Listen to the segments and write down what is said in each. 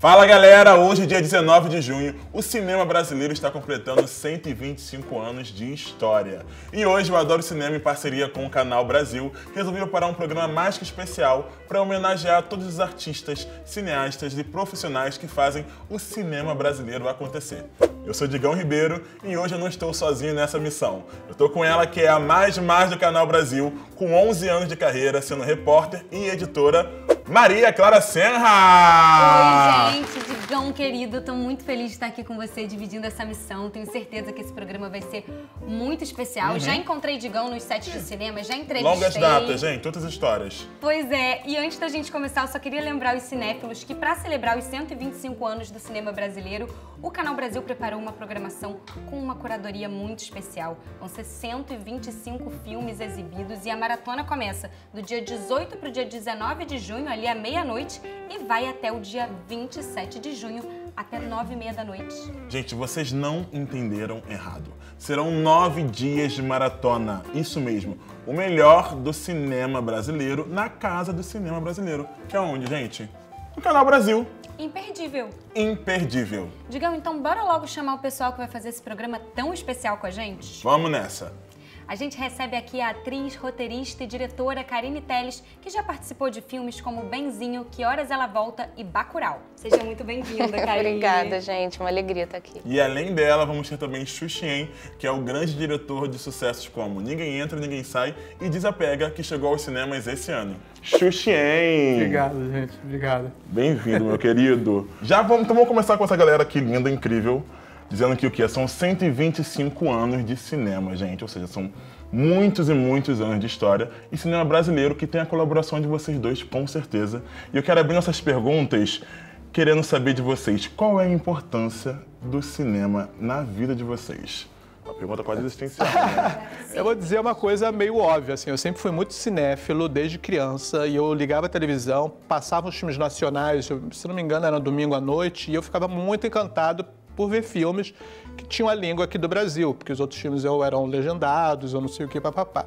Fala galera, hoje dia 19 de junho, o cinema brasileiro está completando 125 anos de história. E hoje o Adoro Cinema, em parceria com o Canal Brasil, resolveu preparar um programa mais que especial para homenagear todos os artistas, cineastas e profissionais que fazem o cinema brasileiro acontecer. Eu sou Digão Ribeiro e hoje eu não estou sozinho nessa missão. Eu estou com ela, que é a mais do Canal Brasil, com 11 anos de carreira, sendo repórter e editora, Maria Clara Senra! Oi, gente, Digão querido, estou muito feliz de estar aqui com você, dividindo essa missão. Tenho certeza que esse programa vai ser muito especial. Já encontrei Digão nos sets de cinema, já entrevistei. Longas datas, gente, todas as histórias. Pois é, e antes da gente começar, eu só queria lembrar os cinéfilos que, para celebrar os 125 anos do cinema brasileiro, o Canal Brasil preparou uma programação com uma curadoria muito especial. Vão ser 125 filmes exibidos e a maratona começa do dia 18 para o dia 19 de junho, ali à meia-noite, e vai até o dia 27 de junho, até 9h30 da noite. Gente, vocês não entenderam errado. Serão 9 dias de maratona, isso mesmo. O melhor do cinema brasileiro na Casa do Cinema Brasileiro. Que é onde, gente? No Canal Brasil. Imperdível. Imperdível. Digão, então bora logo chamar o pessoal que vai fazer esse programa tão especial com a gente? Vamos nessa. A gente recebe aqui a atriz, roteirista e diretora Carine Telles, que já participou de filmes como Benzinho, Que Horas Ela Volta e Bacurau. Seja muito bem-vinda, Carine. Obrigada, gente. Uma alegria estar aqui. E além dela, vamos ter também Xuxien, que é o grande diretor de sucessos como Ninguém Entra, Ninguém Sai e Desapega, que chegou aos cinemas esse ano. Xuxien! Obrigado, gente. Obrigado. Bem-vindo, meu querido. Então vamos começar com essa galera aqui linda, incrível. Dizendo que o quê? São 125 anos de cinema, gente. Ou seja, são muitos e muitos anos de história. E cinema brasileiro que tem a colaboração de vocês dois, com certeza. E eu quero abrir nossas perguntas querendo saber de vocês. Qual é a importância do cinema na vida de vocês? Uma pergunta quase existencial, né? Eu vou dizer uma coisa meio óbvia, assim, eu sempre fui muito cinéfilo desde criança e eu ligava a televisão, passava os filmes nacionais, se não me engano era no domingo à noite, e eu ficava muito encantado por ver filmes que tinham a língua aqui do Brasil, porque os outros filmes eram legendados, ou não sei o que, papapá.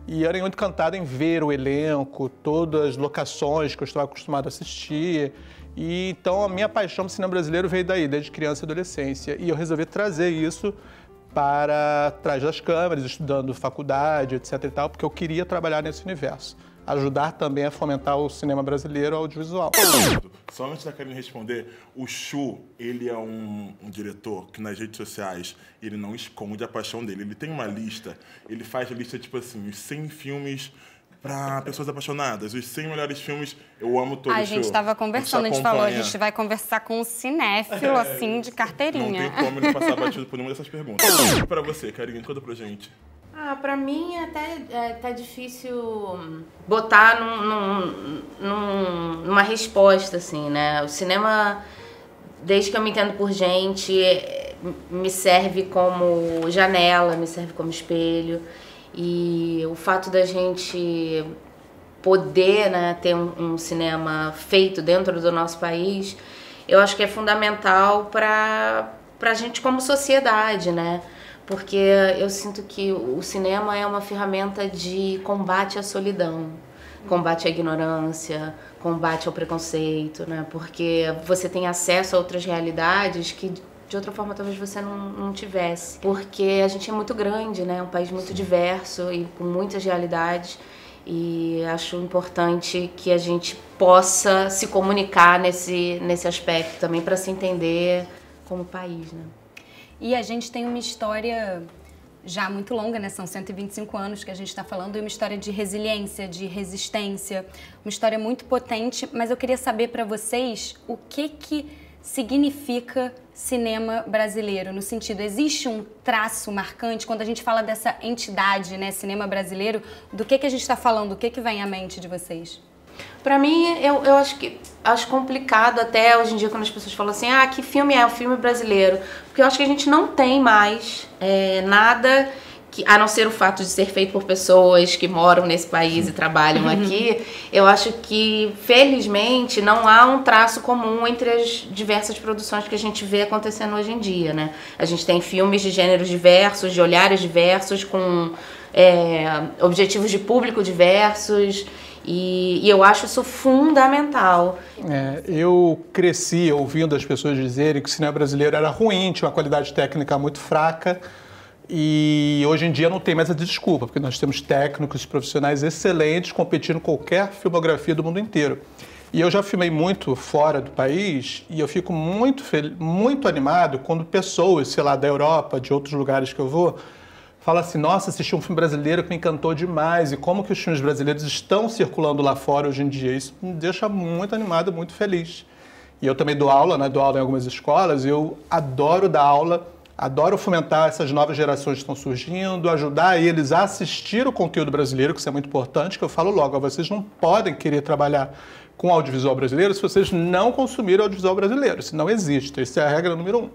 E eu era muito encantado em ver o elenco, todas as locações que eu estava acostumado a assistir. E então a minha paixão pelo cinema brasileiro veio daí, desde criança e adolescência. E eu resolvi trazer isso para trás das câmeras, estudando faculdade, etc e tal, porque eu queria trabalhar nesse universo. Ajudar também a fomentar o cinema brasileiro audiovisual. Só antes da Karine responder, o Xu, ele é um diretor que nas redes sociais ele não esconde a paixão dele. Ele tem uma lista, ele faz a lista tipo assim, os 100 filmes para pessoas apaixonadas, os 100 melhores filmes, eu amo todos. A gente estava conversando, a gente falou, a gente vai conversar com um cinéfilo, assim, de carteirinha. Não tem como ele passar batido por nenhuma dessas perguntas. E para você, Karine, conta pra gente. Pra mim até tá difícil botar numa resposta, assim, né? O cinema, desde que eu me entendo por gente, me serve como janela, me serve como espelho. E o fato da gente poder, né, ter um cinema feito dentro do nosso país, eu acho que é fundamental pra gente como sociedade, né? Porque eu sinto que o cinema é uma ferramenta de combate à solidão, combate à ignorância, combate ao preconceito, né? Porque você tem acesso a outras realidades que de outra forma talvez você não tivesse. Porque a gente é muito grande, né? É um país muito diverso e com muitas realidades. E acho importante que a gente possa se comunicar nesse aspecto também para se entender como país, né? E a gente tem uma história já muito longa, né? São 125 anos que a gente está falando, e uma história de resiliência, de resistência, uma história muito potente, mas eu queria saber para vocês o que significa cinema brasileiro, no sentido, existe um traço marcante quando a gente fala dessa entidade, né, cinema brasileiro, do que a gente está falando, o que vem à mente de vocês? Pra mim, eu acho complicado até hoje em dia quando as pessoas falam assim, que filme é o filme brasileiro? Porque eu acho que a gente não tem mais nada que, a não ser o fato de ser feito por pessoas que moram nesse país e trabalham aqui, eu acho que, felizmente, não há um traço comum entre as diversas produções que a gente vê acontecendo hoje em dia, né? A gente tem filmes de gêneros diversos, de olhares diversos, com objetivos de público diversos, e eu acho isso fundamental. Eu cresci ouvindo as pessoas dizerem que o cinema brasileiro era ruim, tinha uma qualidade técnica muito fraca, e hoje em dia não tem mais essa desculpa, porque nós temos técnicos profissionais excelentes competindo com qualquer filmografia do mundo inteiro. E eu já filmei muito fora do país e eu fico muito animado quando pessoas, sei lá, da Europa, de outros lugares que eu vou, falam assim, nossa, assisti um filme brasileiro que me encantou demais, e como que os filmes brasileiros estão circulando lá fora hoje em dia. Isso me deixa muito animado, muito feliz. E eu também dou aula, né? Dou aula em algumas escolas, e eu adoro dar aula, adoro fomentar essas novas gerações que estão surgindo, ajudar eles a assistir o conteúdo brasileiro, que isso é muito importante, que eu falo logo, vocês não podem querer trabalhar com audiovisual brasileiro se vocês não consumirem audiovisual brasileiro, isso não existe, essa é a regra número 1.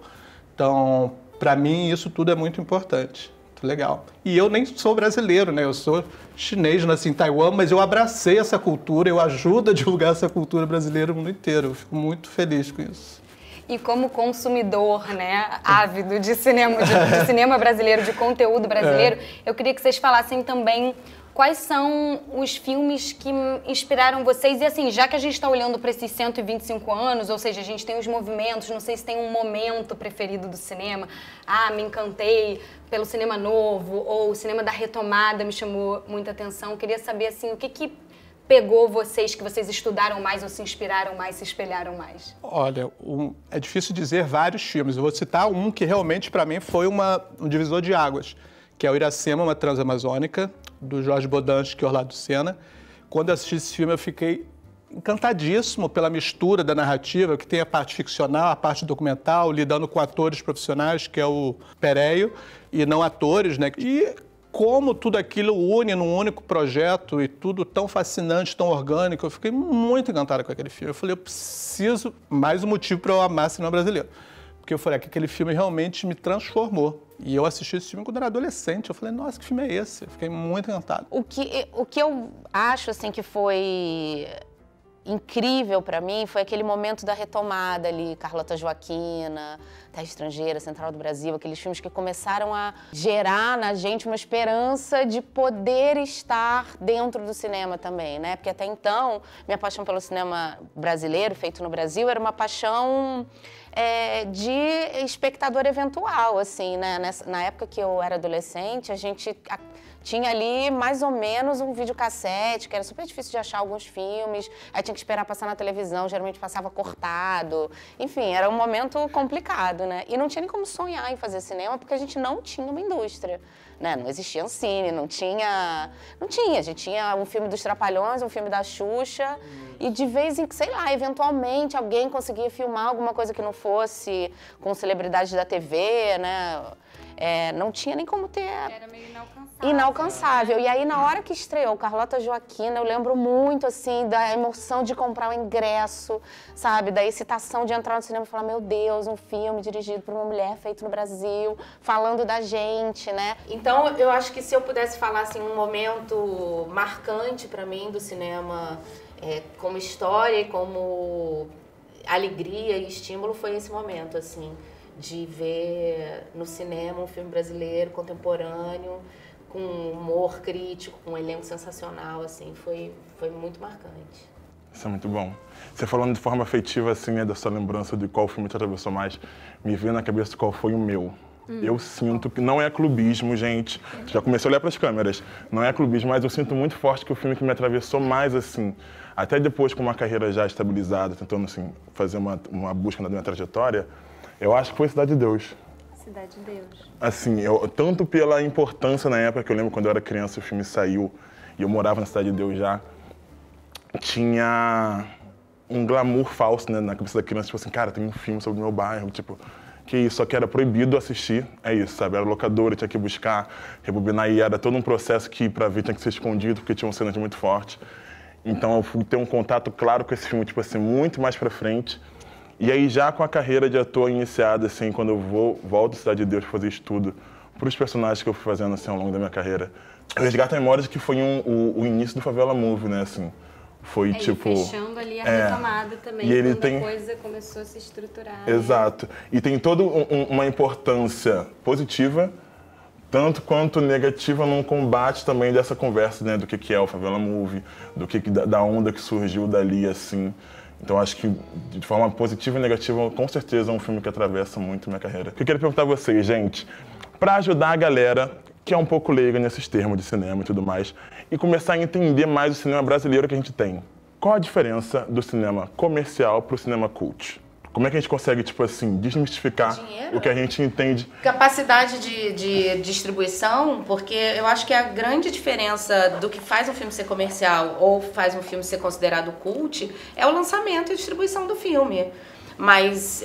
Então, para mim, isso tudo é muito importante, muito legal. E eu nem sou brasileiro, né? Eu sou chinês, nasci em Taiwan, mas eu abracei essa cultura, eu ajudo a divulgar essa cultura brasileira no mundo inteiro, eu fico muito feliz com isso. E como consumidor, né, ávido de cinema brasileiro, de conteúdo brasileiro, eu queria que vocês falassem também quais são os filmes que inspiraram vocês. E assim, já que a gente está olhando para esses 125 anos, ou seja, a gente tem os movimentos, não sei se tem um momento preferido do cinema. Ah, me encantei pelo cinema novo, ou o cinema da retomada me chamou muita atenção. Eu queria saber, assim, o que pegou vocês, que vocês estudaram mais ou se inspiraram mais, se espelharam mais? Olha, é difícil dizer vários filmes. Eu vou citar um que realmente para mim foi um divisor de águas, que é o Iracema, uma Transamazônica, do Jorge Bodansky e Orlando Senna. Quando eu assisti esse filme, eu fiquei encantadíssimo pela mistura da narrativa, que tem a parte ficcional, a parte documental, lidando com atores profissionais, que é o Pereio, e não atores, né? E como tudo aquilo une num único projeto e tudo tão fascinante, tão orgânico, eu fiquei muito encantado com aquele filme. Eu falei, eu preciso mais um motivo para eu amar cinema brasileiro. Porque eu falei que aquele filme realmente me transformou. E eu assisti esse filme quando eu era adolescente. Eu falei, nossa, que filme é esse? Eu fiquei muito encantado. O que eu acho, assim, que foi incrível para mim foi aquele momento da retomada ali, Carlota Joaquina, Terra Estrangeira, Central do Brasil, aqueles filmes que começaram a gerar na gente uma esperança de poder estar dentro do cinema também, né? Porque até então, minha paixão pelo cinema brasileiro, feito no Brasil, era uma paixão de espectador eventual, assim, né? Na época que eu era adolescente, a gente tinha ali mais ou menos um videocassete, que era super difícil de achar alguns filmes, aí tinha que esperar passar na televisão, geralmente passava cortado. Enfim, era um momento complicado, né? E não tinha nem como sonhar em fazer cinema, porque a gente não tinha uma indústria, né? Não existia Ancine, não tinha. A gente tinha um filme dos Trapalhões, um filme da Xuxa, e de vez em, sei lá, eventualmente alguém conseguia filmar alguma coisa que não fosse com celebridades da TV, né? Não tinha nem como ter... Era meio inalcançável. Inalcançável. E aí, na hora que estreou Carlota Joaquina, eu lembro muito, assim, da emoção de comprar o ingresso, sabe? Da excitação de entrar no cinema e falar, meu Deus, um filme dirigido por uma mulher, feito no Brasil, falando da gente, né? Então, eu acho que se eu pudesse falar, assim, um momento marcante pra mim do cinema, como história e como alegria e estímulo, foi esse momento, assim, de ver no cinema um filme brasileiro, contemporâneo, com humor crítico, com um elenco sensacional, assim, foi muito marcante. Isso é muito bom. Você falando de forma afetiva, assim, né, da sua lembrança de qual filme te atravessou mais, me veio na cabeça qual foi o meu. Eu sinto que não é clubismo, gente. Já comecei a olhar para as câmeras. Não é clubismo, mas eu sinto muito forte que o filme que me atravessou mais, assim, até depois com uma carreira já estabilizada, tentando, assim, fazer uma busca na minha trajetória, eu acho que foi Cidade de Deus. Cidade de Deus. Assim, tanto pela importância na época, que eu lembro quando eu era criança, o filme saiu e eu morava na Cidade de Deus já, tinha um glamour falso, né, na cabeça da criança, tipo assim, cara, tem um filme sobre o meu bairro, tipo, que isso, só que era proibido assistir, é isso, sabe? Era locadora, tinha que buscar, rebobinar, e era todo um processo que pra ver tinha que ser escondido, porque tinha um cenas muito forte. Então eu fui ter um contato claro com esse filme, tipo assim, muito mais pra frente. E aí, já com a carreira de ator iniciada, assim, quando eu volto à Cidade de Deus para fazer estudo para os personagens que eu fui fazendo, assim, ao longo da minha carreira, eu resgato memórias que foi o início do Favela Movie, né, assim. Foi tipo... fechando ali a retomada também, e ele quando a coisa começou a se estruturar. Exato. E tem toda uma importância positiva tanto quanto negativa num combate também dessa conversa, né, do que é o Favela Movie, da onda que surgiu dali, assim. Então acho que de forma positiva e negativa, com certeza é um filme que atravessa muito minha carreira. O que eu queria perguntar a vocês, gente, para ajudar a galera que é um pouco leiga nesses termos de cinema e tudo mais, e começar a entender mais o cinema brasileiro que a gente tem. Qual a diferença do cinema comercial para o cinema cult? Como é que a gente consegue, tipo assim, desmistificar o que a gente entende? Capacidade de distribuição, porque eu acho que a grande diferença do que faz um filme ser comercial ou faz um filme ser considerado cult é o lançamento e a distribuição do filme. Mas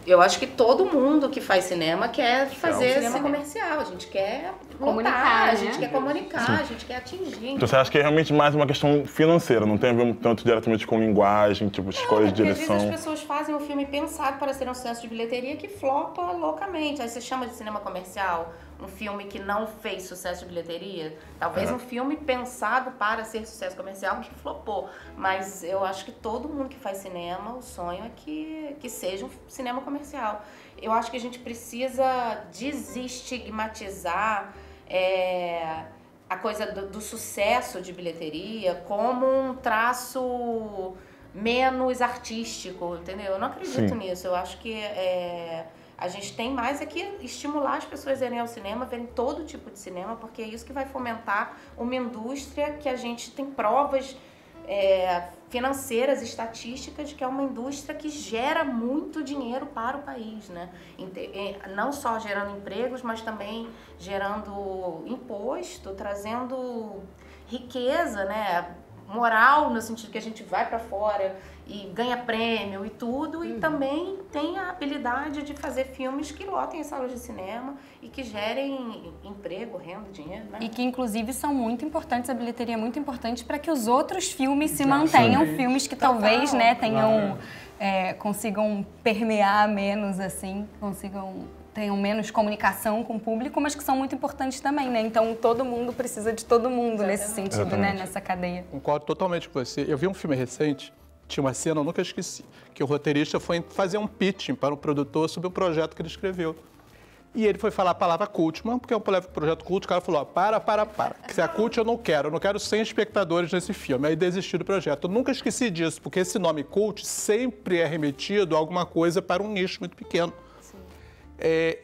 eu acho que todo mundo que faz cinema quer fazer cinema comercial. A gente quer comunicar, a gente quer comunicar, a gente quer atingir. Então você acha que é realmente mais uma questão financeira, não tem a ver tanto diretamente com linguagem, tipo, escolha de direção? Às vezes as pessoas fazem um filme pensado para ser um sucesso de bilheteria que flopa loucamente. Aí você chama de cinema comercial um filme que não fez sucesso de bilheteria. Talvez um filme pensado para ser sucesso comercial que flopou. Mas eu acho que todo mundo que faz cinema, o sonho é que seja um cinema comercial. Eu acho que a gente precisa desestigmatizar a coisa do sucesso de bilheteria como um traço menos artístico, entendeu? Eu não acredito nisso. Eu acho que a gente tem mais que estimular as pessoas a irem ao cinema, verem todo tipo de cinema, porque é isso que vai fomentar uma indústria que a gente tem provas financeiras, estatísticas, de que é uma indústria que gera muito dinheiro para o país, né? Não só gerando empregos, mas também gerando imposto, trazendo riqueza, né? Moral, no sentido que a gente vai para fora e ganha prêmio e tudo, e também tem a habilidade de fazer filmes que lotem as salas de cinema e que gerem emprego, renda, dinheiro, né? E que, inclusive, são muito importantes, a bilheteria é muito importante para que os outros filmes se mantenham, filmes que talvez, né, consigam permear menos, assim, tenham menos comunicação com o público, mas que são muito importantes também, né? Então, todo mundo precisa de todo mundo nesse sentido, né? Nessa cadeia. Concordo totalmente com você. Eu vi um filme recente, tinha uma cena, eu nunca esqueci, que o roteirista foi fazer um pitching para o produtor sobre o projeto que ele escreveu. E ele foi falar a palavra cult, porque é um projeto cult, o cara falou, para. Se é cult eu não quero 100 espectadores nesse filme. Aí desistiu do projeto. Eu nunca esqueci disso, porque esse nome cult sempre é remetido a alguma coisa para um nicho muito pequeno.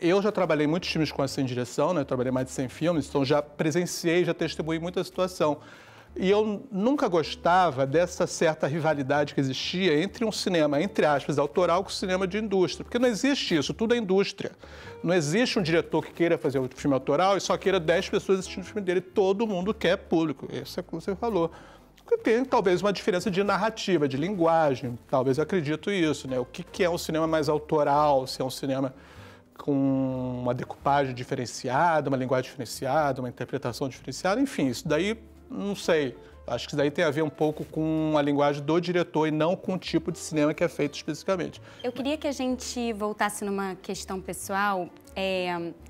Eu já trabalhei em muitos filmes com essa direção, né? Eu trabalhei mais de 100 filmes, então já presenciei, já testemunhei muita situação. E eu nunca gostava dessa certa rivalidade que existia entre um cinema, entre aspas, autoral com o cinema de indústria. Porque não existe isso, tudo é indústria. Não existe um diretor que queira fazer um filme autoral e só queira 10 pessoas assistindo o filme dele. Todo mundo quer público, isso é o que você falou. Tem talvez uma diferença de narrativa, de linguagem, talvez eu acredito isso, né? O que é um cinema mais autoral, se é um cinema com uma decupagem diferenciada, uma linguagem diferenciada, uma interpretação diferenciada, enfim, isso daí, não sei. Acho que isso daí tem a ver um pouco com a linguagem do diretor e não com o tipo de cinema que é feito especificamente. Eu queria que a gente voltasse numa questão pessoal,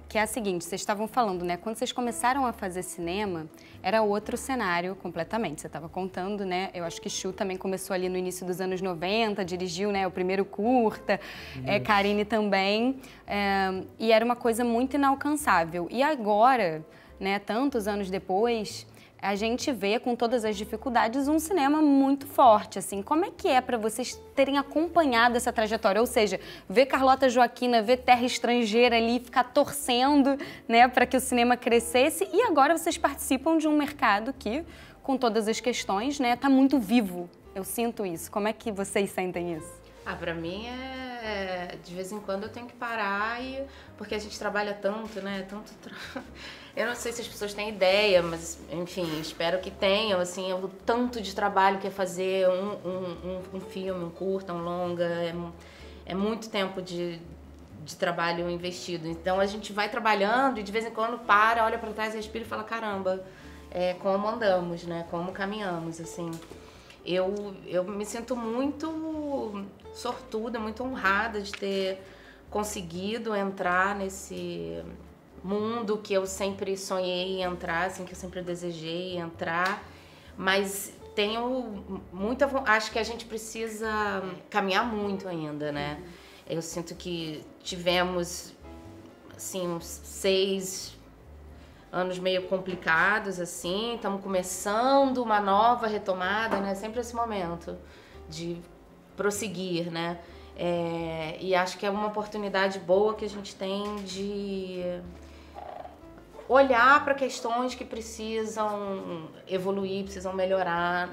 que é a seguinte, vocês estavam falando, né? Quando vocês começaram a fazer cinema, era outro cenário completamente. Você estava contando, né? Eu acho que Chu também começou ali no início dos anos 90, dirigiu, né, o primeiro curta, Karine também, e era uma coisa muito inalcançável. E agora, né, tantos anos depois, a gente vê, com todas as dificuldades, um cinema muito forte, assim. Como é que é para vocês terem acompanhado essa trajetória? Ou seja, ver Carlota Joaquina, ver Terra Estrangeira ali, ficar torcendo, né, para que o cinema crescesse. E agora vocês participam de um mercado que, com todas as questões, né, tá muito vivo. Eu sinto isso. Como é que vocês sentem isso? Pra mim de vez em quando eu tenho que parar porque a gente trabalha tanto, né? Eu não sei se as pessoas têm ideia, mas enfim, espero que tenham, assim, o tanto de trabalho que é fazer um filme, um curta, um longa, é muito tempo de trabalho investido. Então a gente vai trabalhando e de vez em quando olha para trás, respira e fala, caramba, como andamos, né? Como caminhamos, assim. Eu me sinto muito sortuda, muito honrada de ter conseguido entrar nesse mundo que eu sempre sonhei em entrar, assim, que eu sempre desejei entrar, mas tenho muita vontade, acho que a gente precisa caminhar muito ainda, né? Eu sinto que tivemos, assim, uns 6 anos meio complicados, assim, estamos começando uma nova retomada, né? Sempre esse momento de prosseguir, né? E acho que é uma oportunidade boa que a gente tem de olhar para questões que precisam evoluir, precisam melhorar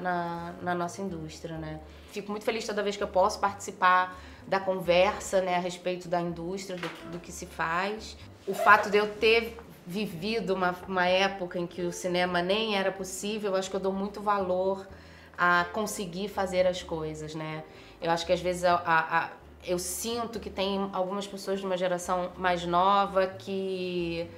na nossa indústria, né? Fico muito feliz toda vez que eu posso participar da conversa, né, a respeito da indústria, do que se faz. O fato de eu ter vivido uma época em que o cinema nem era possível, eu acho que eu dou muito valor a conseguir fazer as coisas, né? Eu acho que às vezes eu sinto que tem algumas pessoas de uma geração mais nova que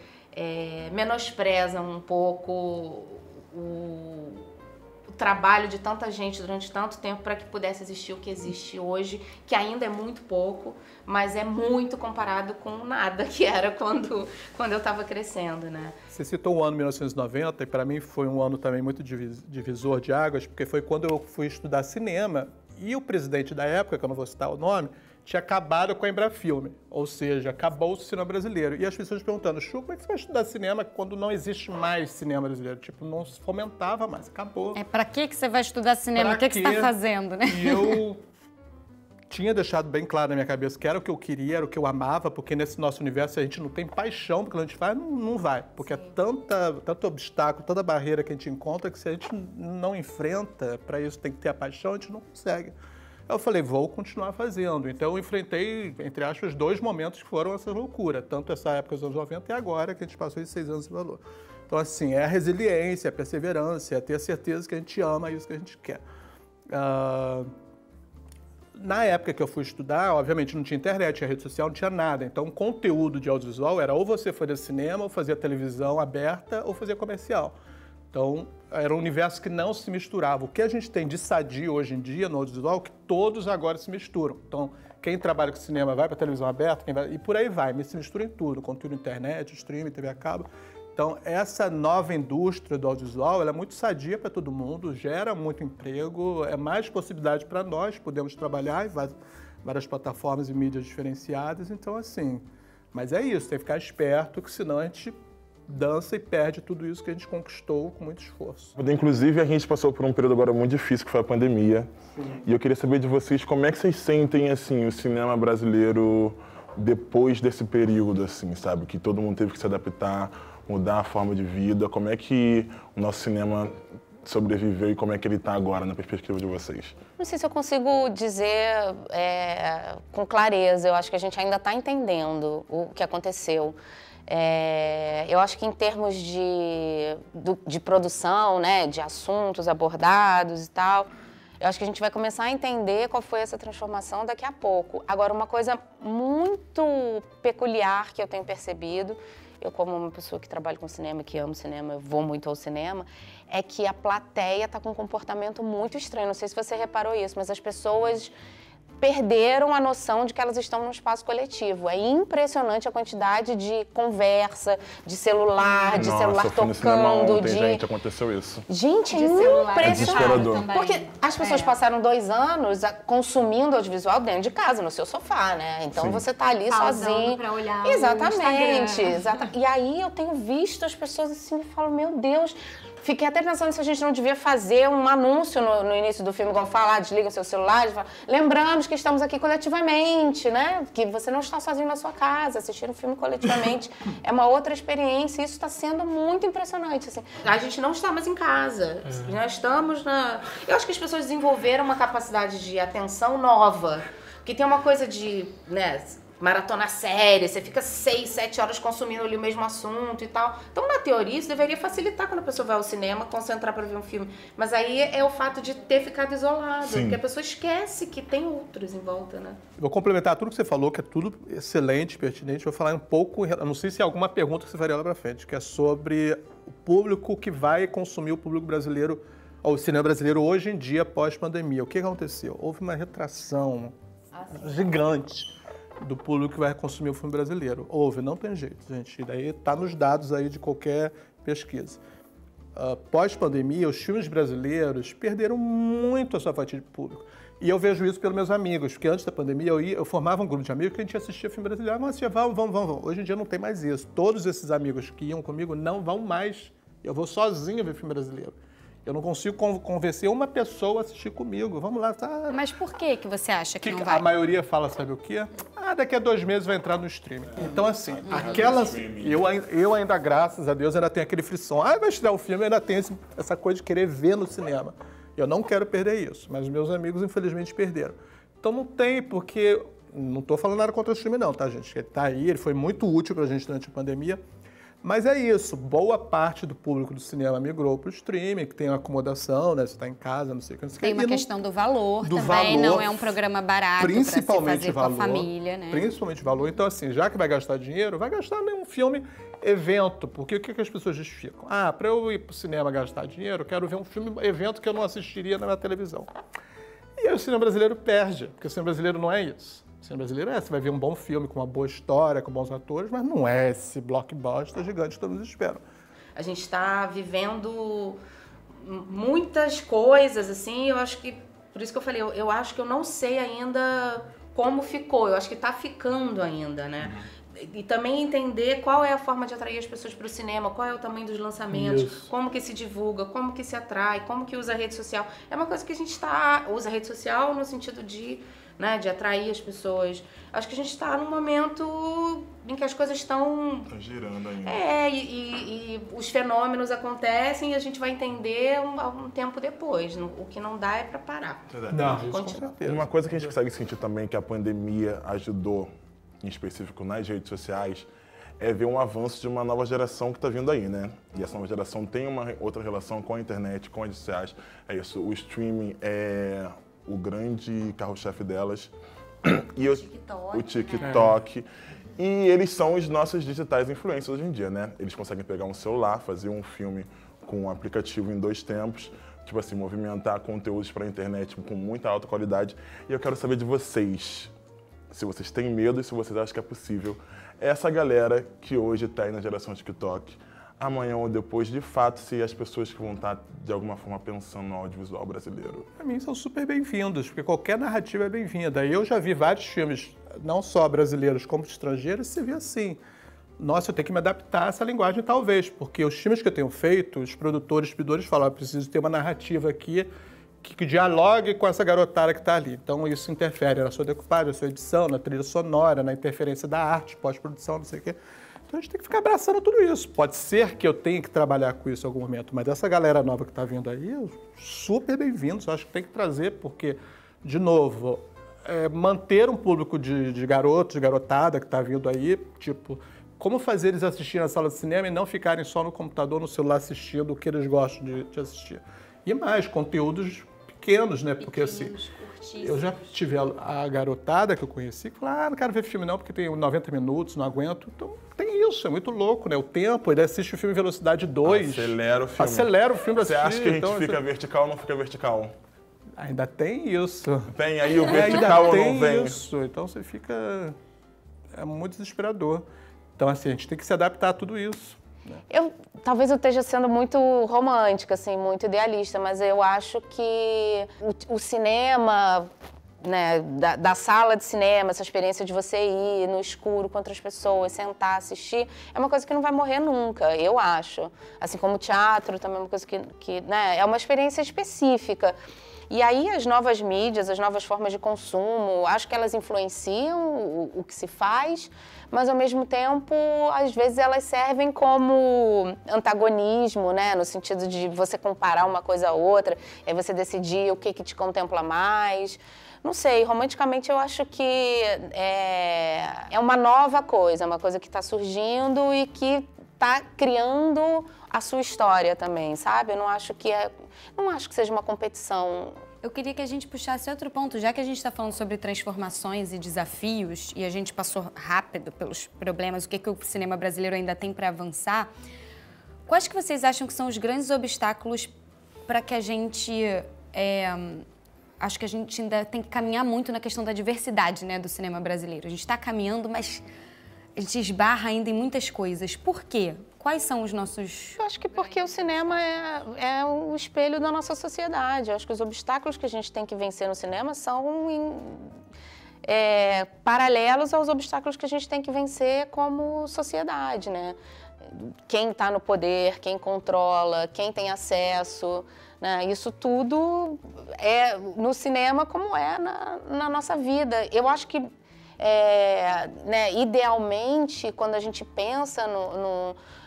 menosprezam um pouco o trabalho de tanta gente durante tanto tempo para que pudesse existir o que existe hoje, que ainda é muito pouco, mas é muito comparado com nada que era quando eu estava crescendo, né? Você citou o ano 1990 e para mim foi um ano também muito divisor de águas, porque foi quando eu fui estudar cinema e o presidente da época, que eu não vou citar o nome, tinha acabado com a Embrafilme, ou seja, acabou o cinema brasileiro. E as pessoas perguntando, Chu, como é que você vai estudar cinema quando não existe mais cinema brasileiro? Tipo, não se fomentava mais, acabou. Pra que você vai estudar cinema? O que você está fazendo, né? E eu tinha deixado bem claro na minha cabeça que era o que eu queria, era o que eu amava, porque nesse nosso universo a gente não tem paixão, porque quando a gente faz, não vai. Porque é tanto obstáculo, tanta barreira que a gente encontra, que se a gente não enfrenta, para isso tem que ter a paixão, a gente não consegue. Eu falei, vou continuar fazendo. Então eu enfrentei, entre aspas, 2 momentos que foram essa loucura. Tanto essa época dos anos 90 e agora, que a gente passou esses 6 anos de valor. Então, assim, é a resiliência, é a perseverança, é ter a certeza que a gente ama isso que a gente quer. Na época que eu fui estudar, obviamente não tinha internet, tinha rede social, não tinha nada. Então, o conteúdo de audiovisual era ou você fazer cinema, ou fazer televisão aberta, ou fazer comercial. Então, era um universo que não se misturava. O que a gente tem de sadio hoje em dia no audiovisual, que todos agora se misturam. Então, quem trabalha com cinema vai para televisão aberta, e por aí vai, se mistura em tudo, conteúdo internet, streaming, TV a cabo. Então, essa nova indústria do audiovisual, ela é muito sadia para todo mundo, gera muito emprego, é mais possibilidade para nós, podemos trabalhar em várias plataformas e mídias diferenciadas. Então, assim, mas é isso, tem que ficar esperto, que senão a gente dança e perde tudo isso que a gente conquistou com muito esforço. Inclusive, a gente passou por um período agora muito difícil, que foi a pandemia. Sim. E eu queria saber de vocês, como é que vocês sentem, assim, o cinema brasileiro depois desse período, assim, sabe? Que todo mundo teve que se adaptar, mudar a forma de vida. Como é que o nosso cinema sobreviveu e como é que ele está agora, na perspectiva de vocês? Não sei se eu consigo dizer com clareza. Eu acho que a gente ainda está entendendo o que aconteceu. Eu acho que em termos de produção, né, de assuntos abordados e tal, eu acho que a gente vai começar a entender qual foi essa transformação daqui a pouco. Agora, uma coisa muito peculiar que eu tenho percebido, eu como uma pessoa que trabalha com cinema, que amo cinema, eu vou muito ao cinema, é que a plateia está com um comportamento muito estranho. Não sei se você reparou isso, mas as pessoas perderam a noção de que elas estão num espaço coletivo. É impressionante a quantidade de conversa, de celular, de celular tocando. Gente, aconteceu isso. Gente, de impressionante. Porque as pessoas passaram 2 anos consumindo audiovisual dentro de casa, no seu sofá, né? Então Sim. Você tá ali sozinho. Pra olhar Exatamente. E aí eu tenho visto as pessoas assim e falo, meu Deus. Fiquei até pensando se a gente não devia fazer um anúncio no início do filme, igual falar, desliga o seu celular, lembramos que estamos aqui coletivamente, né? Que você não está sozinho na sua casa, assistir um filme coletivamente é uma outra experiência e isso está sendo muito impressionante, assim. A gente não está mais em casa, nós estamos na... Eu acho que as pessoas desenvolveram uma capacidade de atenção nova, porque tem uma coisa de, né... maratona série, você fica 6, 7 horas consumindo ali o mesmo assunto e tal. Então, na teoria, isso deveria facilitar quando a pessoa vai ao cinema, concentrar para ver um filme. Mas aí é o fato de ter ficado isolado, Sim. porque a pessoa esquece que tem outros em volta, né? Vou complementar tudo que você falou, que é tudo excelente, pertinente. Vou falar um pouco, eu não sei se há alguma pergunta que você faria lá para frente, que é sobre o público que vai consumir o público brasileiro, ou o cinema brasileiro hoje em dia, pós-pandemia. O que aconteceu? Houve uma retração gigante do público que vai consumir o filme brasileiro. Houve, não tem jeito, gente. E daí está nos dados aí de qualquer pesquisa. pós-pandemia, os filmes brasileiros perderam muito a sua fatia de público. E eu vejo isso pelos meus amigos, porque antes da pandemia eu formava um grupo de amigos que a gente assistia filme brasileiro. Vamos assistir, vamos. Hoje em dia não tem mais isso. Todos esses amigos que iam comigo não vão mais. Eu vou sozinho ver filme brasileiro. Eu não consigo convencer uma pessoa a assistir comigo. Vamos lá. Tá. Mas por que você acha que não vai? A maioria fala, sabe o quê? Daqui a 2 meses vai entrar no streaming. Então, assim, aquelas... Eu ainda, graças a Deus, ainda tenho aquele frisson. Vai estrear o filme, eu ainda tenho essa coisa de querer ver no cinema. Eu não quero perder isso, mas meus amigos, infelizmente, perderam. Então, não tem, porque... Não estou falando nada contra o streaming, não, tá, gente? Ele tá aí, ele foi muito útil pra gente durante a pandemia. Mas é isso, boa parte do público do cinema migrou para o streaming, que tem uma acomodação, né? Você está em casa, não sei o que. Tem uma questão do valor também, não é um programa barato para se fazer com a família, né? Principalmente valor. Então, assim, já que vai gastar dinheiro, vai gastar num filme evento. Porque o que as pessoas justificam? Para eu ir para o cinema gastar dinheiro, eu quero ver um filme evento que eu não assistiria na minha televisão. E aí o cinema brasileiro perde, porque o cinema brasileiro não é isso. O cinema brasileiro você vai ver um bom filme, com uma boa história, com bons atores, mas não é esse blockbuster gigante que todos esperam. A gente está vivendo muitas coisas, assim, eu acho que, por isso que eu falei, eu acho que eu não sei ainda como ficou, eu acho que está ficando ainda, né? E também entender qual é a forma de atrair as pessoas para o cinema, qual é o tamanho dos lançamentos, como que se divulga, como que se atrai, como que usa a rede social. É uma coisa que a gente usa a rede social no sentido de atrair as pessoas. Acho que a gente está num momento em que as coisas estão... Tá girando ainda. E os fenômenos acontecem e a gente vai entender um tempo depois. O que não dá é para parar. Não, isso com certeza. Uma coisa que a gente consegue sentir também que a pandemia ajudou, em específico nas redes sociais, é ver um avanço de uma nova geração que está vindo aí, né? E essa nova geração tem uma outra relação com a internet, com as redes sociais. É isso, o streaming é o grande carro-chefe delas. E o TikTok. E eles são os nossos digitais influencers hoje em dia, né? Eles conseguem pegar um celular, fazer um filme com um aplicativo em 2 tempos, tipo assim, movimentar conteúdos para a internet com muita alta qualidade. E eu quero saber de vocês, se vocês têm medo e se vocês acham que é possível, essa galera que hoje está aí na geração TikTok, amanhã ou depois, de fato, se as pessoas que vão estar, de alguma forma, pensando no audiovisual brasileiro. Para mim, são super bem-vindos, porque qualquer narrativa é bem-vinda. Eu já vi vários filmes, não só brasileiros como estrangeiros, você vê assim, nossa, eu tenho que me adaptar a essa linguagem talvez, porque os filmes que eu tenho feito, os produtores, expedidores falam, eu preciso ter uma narrativa aqui que dialogue com essa garotada que está ali. Então, isso interfere na sua decupagem, na sua edição, na trilha sonora, na interferência da arte, pós-produção, não sei o quê. Então, a gente tem que ficar abraçando tudo isso. Pode ser que eu tenha que trabalhar com isso em algum momento, mas essa galera nova que está vindo aí, super bem-vindos. Eu acho que tem que trazer, porque, de novo, manter um público de garotos, de garotada que está vindo aí, tipo, como fazer eles assistirem na sala de cinema e não ficarem só no computador, no celular assistindo o que eles gostam de assistir. E mais, conteúdos pequenos, né? Porque assim, eu já tive a garotada que eu conheci que falou, não quero ver filme não, porque tem 90 minutos, não aguento. Então tem isso, é muito louco, né? O tempo, ele assiste o filme em velocidade 2. Acelera o filme. Você acha que a gente fica vertical ou não fica vertical? Ainda tem isso. Tem, aí o vertical ou não vem? Isso, então você fica... É muito desesperador. Então assim, a gente tem que se adaptar a tudo isso. Talvez eu esteja sendo muito romântica, assim, muito idealista, mas eu acho que o cinema, né, da sala de cinema, essa experiência de você ir no escuro com outras pessoas, sentar, assistir, é uma coisa que não vai morrer nunca, eu acho. Assim como o teatro também é uma coisa que né, é uma experiência específica. E aí as novas mídias, as novas formas de consumo, acho que elas influenciam o que se faz, mas ao mesmo tempo, às vezes elas servem como antagonismo, né? No sentido de você comparar uma coisa a outra, e aí você decidir o que te contempla mais. Não sei, romanticamente eu acho que é uma nova coisa, uma coisa que está surgindo e que está criando a sua história também, sabe? Eu não acho que seja uma competição. Eu queria que a gente puxasse outro ponto, já que a gente está falando sobre transformações e desafios, e a gente passou rápido pelos problemas, o que o cinema brasileiro ainda tem para avançar, quais que vocês acham que são os grandes obstáculos para que a gente... acho que a gente ainda tem que caminhar muito na questão da diversidade, né, do cinema brasileiro. A gente está caminhando, mas a gente esbarra ainda em muitas coisas. Por quê? Quais são os nossos... Eu acho que porque o cinema é o espelho da nossa sociedade. Eu acho que os obstáculos que a gente tem que vencer no cinema são paralelos aos obstáculos que a gente tem que vencer como sociedade, né? Quem está no poder, quem controla, quem tem acesso, né? Isso tudo é no cinema como é na nossa vida. Eu acho que, né, idealmente, quando a gente pensa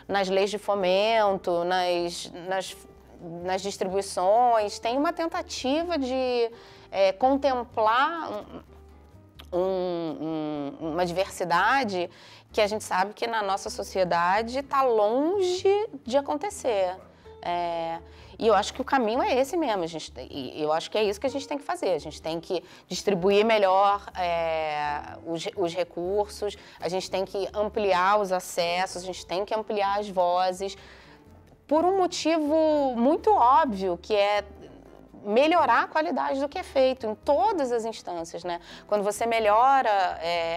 nas leis de fomento, nas distribuições, tem uma tentativa de contemplar uma diversidade que a gente sabe que na nossa sociedade está longe de acontecer. E eu acho que o caminho é esse mesmo. Eu acho que é isso que a gente tem que fazer. A gente tem que distribuir melhor os recursos, a gente tem que ampliar os acessos, a gente tem que ampliar as vozes, por um motivo muito óbvio, que é melhorar a qualidade do que é feito em todas as instâncias, né? Quando você melhora